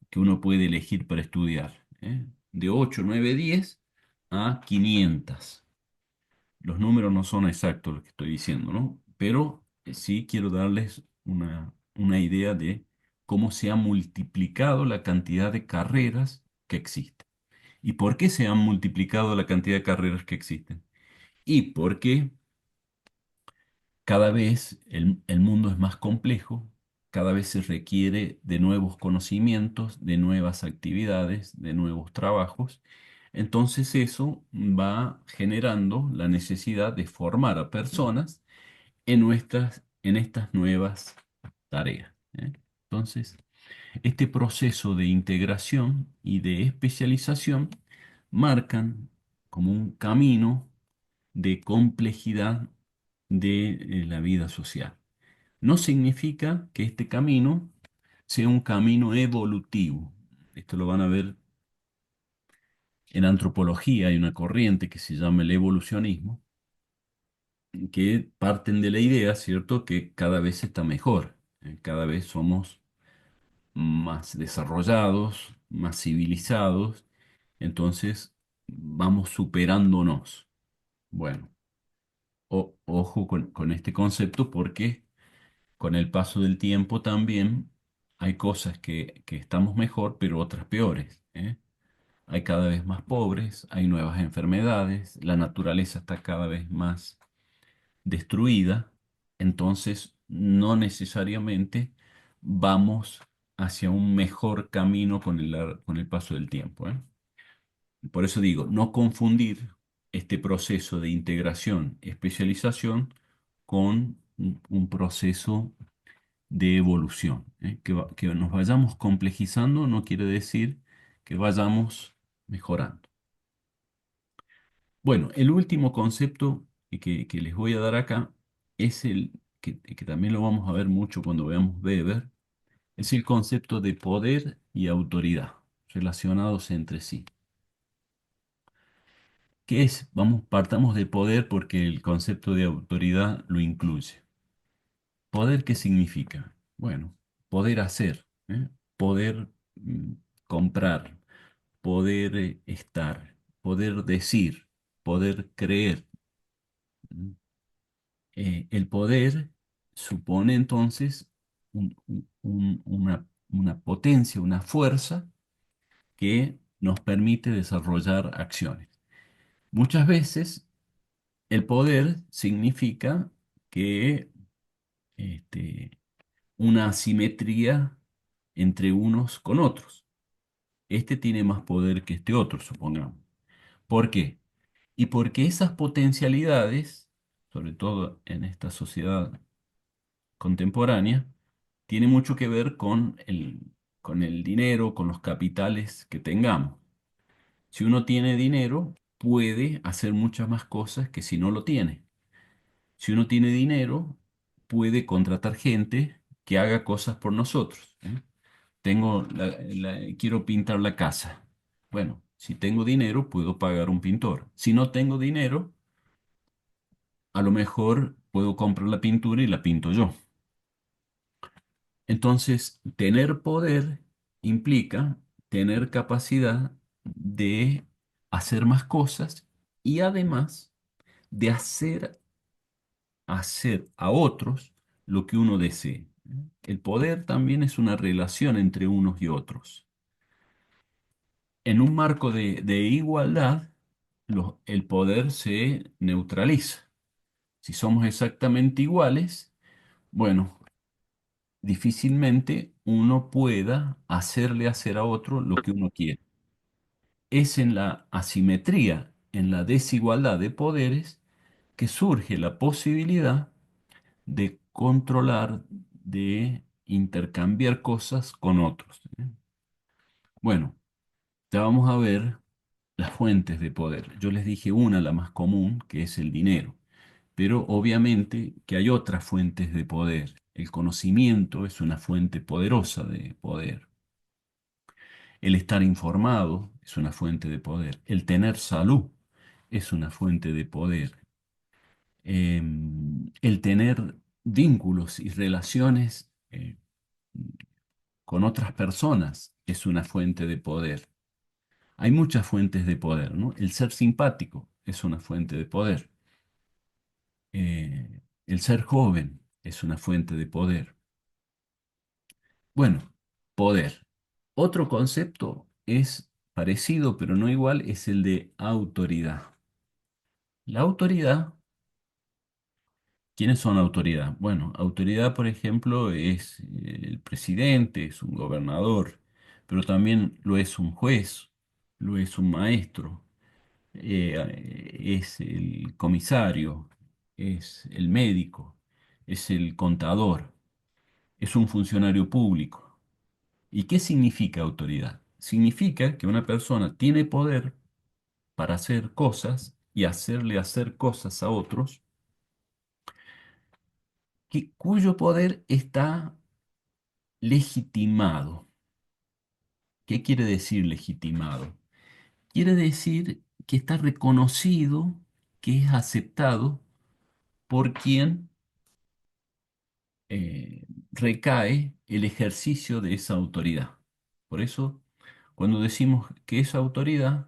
que uno puede elegir para estudiar, ¿eh? De 8, 9, 10 a 500. Los números no son exactos los que estoy diciendo, ¿no? Pero sí quiero darles una idea de cómo se ha multiplicado la cantidad de carreras que existen. ¿Y por qué se han multiplicado la cantidad de carreras que existen? Y porque cada vez el mundo es más complejo, cada vez se requiere de nuevos conocimientos, de nuevas actividades, de nuevos trabajos. Entonces eso va generando la necesidad de formar a personas en estas nuevas tareas, ¿eh? Entonces, este proceso de integración y de especialización marcan como un camino de complejidad de la vida social. No significa que este camino sea un camino evolutivo. Esto lo van a ver en antropología, hay una corriente que se llama el evolucionismo, que parten de la idea, ¿cierto?, que cada vez está mejor, cada vez somos más desarrollados, más civilizados, entonces vamos superándonos. Bueno, ojo con este concepto porque con el paso del tiempo también hay cosas que estamos mejor, pero otras peores, ¿eh? Hay cada vez más pobres, hay nuevas enfermedades, la naturaleza está cada vez más destruida, entonces no necesariamente vamos hacia un mejor camino con el paso del tiempo, ¿eh? Por eso digo, no confundir este proceso de integración, especialización con un proceso de evolución, ¿eh? Que nos vayamos complejizando no quiere decir que vayamos mejorando. Bueno, el último concepto que les voy a dar acá es el que también lo vamos a ver mucho cuando veamos Weber, es el concepto de poder y autoridad relacionados entre sí. ¿Qué es? Partamos de poder porque el concepto de autoridad lo incluye. ¿Poder qué significa? Bueno, poder hacer, ¿eh? Poder comprar, poder estar, poder decir, poder creer. ¿Mm? El poder supone entonces una potencia, una fuerza que nos permite desarrollar acciones. Muchas veces el poder significa que este, una asimetría entre unos con otros. Este tiene más poder que este otro, supongamos. ¿Por qué? Y porque esas potencialidades, sobre todo en esta sociedad contemporánea, tiene mucho que ver con el dinero, con los capitales que tengamos. Si uno tiene dinero, puede hacer muchas más cosas que si no lo tiene. Si uno tiene dinero, puede contratar gente que haga cosas por nosotros, ¿eh? Quiero pintar la casa. Bueno, si tengo dinero, puedo pagar un pintor. Si no tengo dinero, a lo mejor puedo comprar la pintura y la pinto yo. Entonces, tener poder implica tener capacidad de hacer más cosas y además de hacer a otros lo que uno desee. El poder también es una relación entre unos y otros. En un marco de igualdad, el poder se neutraliza. Si somos exactamente iguales, bueno, difícilmente uno pueda hacerle hacer a otro lo que uno quiere. Es en la asimetría, en la desigualdad de poderes, que surge la posibilidad de controlar, de intercambiar cosas con otros, ¿eh? Bueno, ya vamos a ver las fuentes de poder. Yo les dije una, la más común, que es el dinero, pero obviamente que hay otras fuentes de poder. El conocimiento es una fuente poderosa de poder. El estar informado es una fuente de poder. El tener salud es una fuente de poder. El tener vínculos y relaciones con otras personas es una fuente de poder. Hay muchas fuentes de poder, ¿no? El ser simpático es una fuente de poder. El ser joven es una fuente de poder. Bueno, poder. Otro concepto es parecido, pero no igual, es el de autoridad. La autoridad, ¿quiénes son autoridad? Bueno, autoridad, por ejemplo, es el presidente, es un gobernador, pero también lo es un juez, lo es un maestro, es el comisario, es el médico, es el contador, es un funcionario público. ¿Y qué significa autoridad? Significa que una persona tiene poder para hacer cosas y hacerle hacer cosas a otros cuyo poder está legitimado. ¿Qué quiere decir legitimado? Quiere decir que está reconocido, que es aceptado por quien recae el ejercicio de esa autoridad. Por eso, cuando decimos que esa autoridad,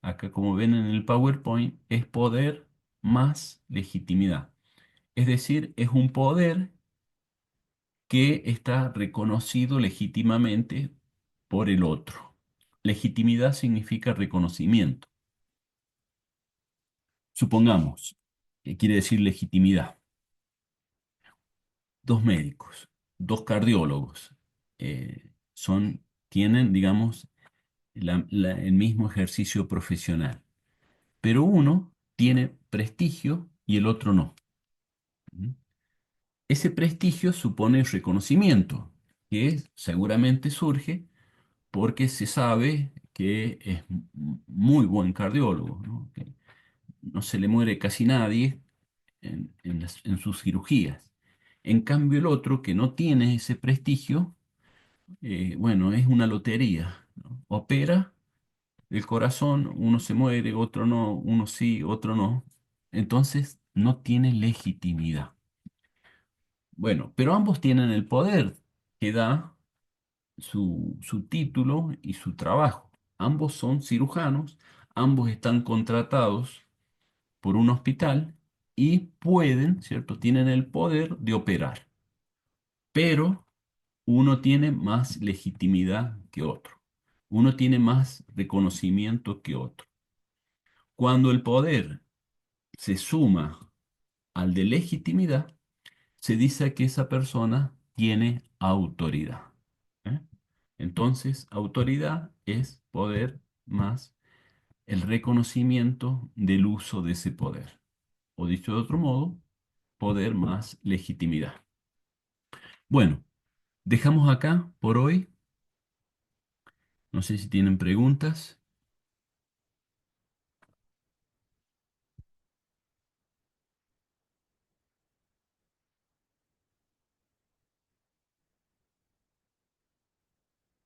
acá como ven en el PowerPoint, es poder más legitimidad. Es decir, es un poder que está reconocido legítimamente por el otro. Legitimidad significa reconocimiento. Supongamos, que quiere decir legitimidad. Dos médicos, dos cardiólogos, tienen, digamos, el mismo ejercicio profesional, pero uno tiene prestigio y el otro no. ¿Mm? Ese prestigio supone reconocimiento, que seguramente surge porque se sabe que es muy buen cardiólogo, ¿no? Que no se le muere casi nadie en sus cirugías. En cambio, el otro que no tiene ese prestigio, bueno, es una lotería, ¿no? Opera el corazón, uno se muere, otro no, uno sí, otro no. Entonces, no tiene legitimidad. Bueno, pero ambos tienen el poder que da su título y su trabajo. Ambos son cirujanos, ambos están contratados por un hospital y pueden, ¿cierto? Tienen el poder de operar, pero uno tiene más legitimidad que otro. Uno tiene más reconocimiento que otro. Cuando el poder se suma al de legitimidad, se dice que esa persona tiene autoridad. ¿Eh? Entonces, autoridad es poder más el reconocimiento del uso de ese poder. O dicho de otro modo, poder más legitimidad. Bueno, dejamos acá por hoy. No sé si tienen preguntas.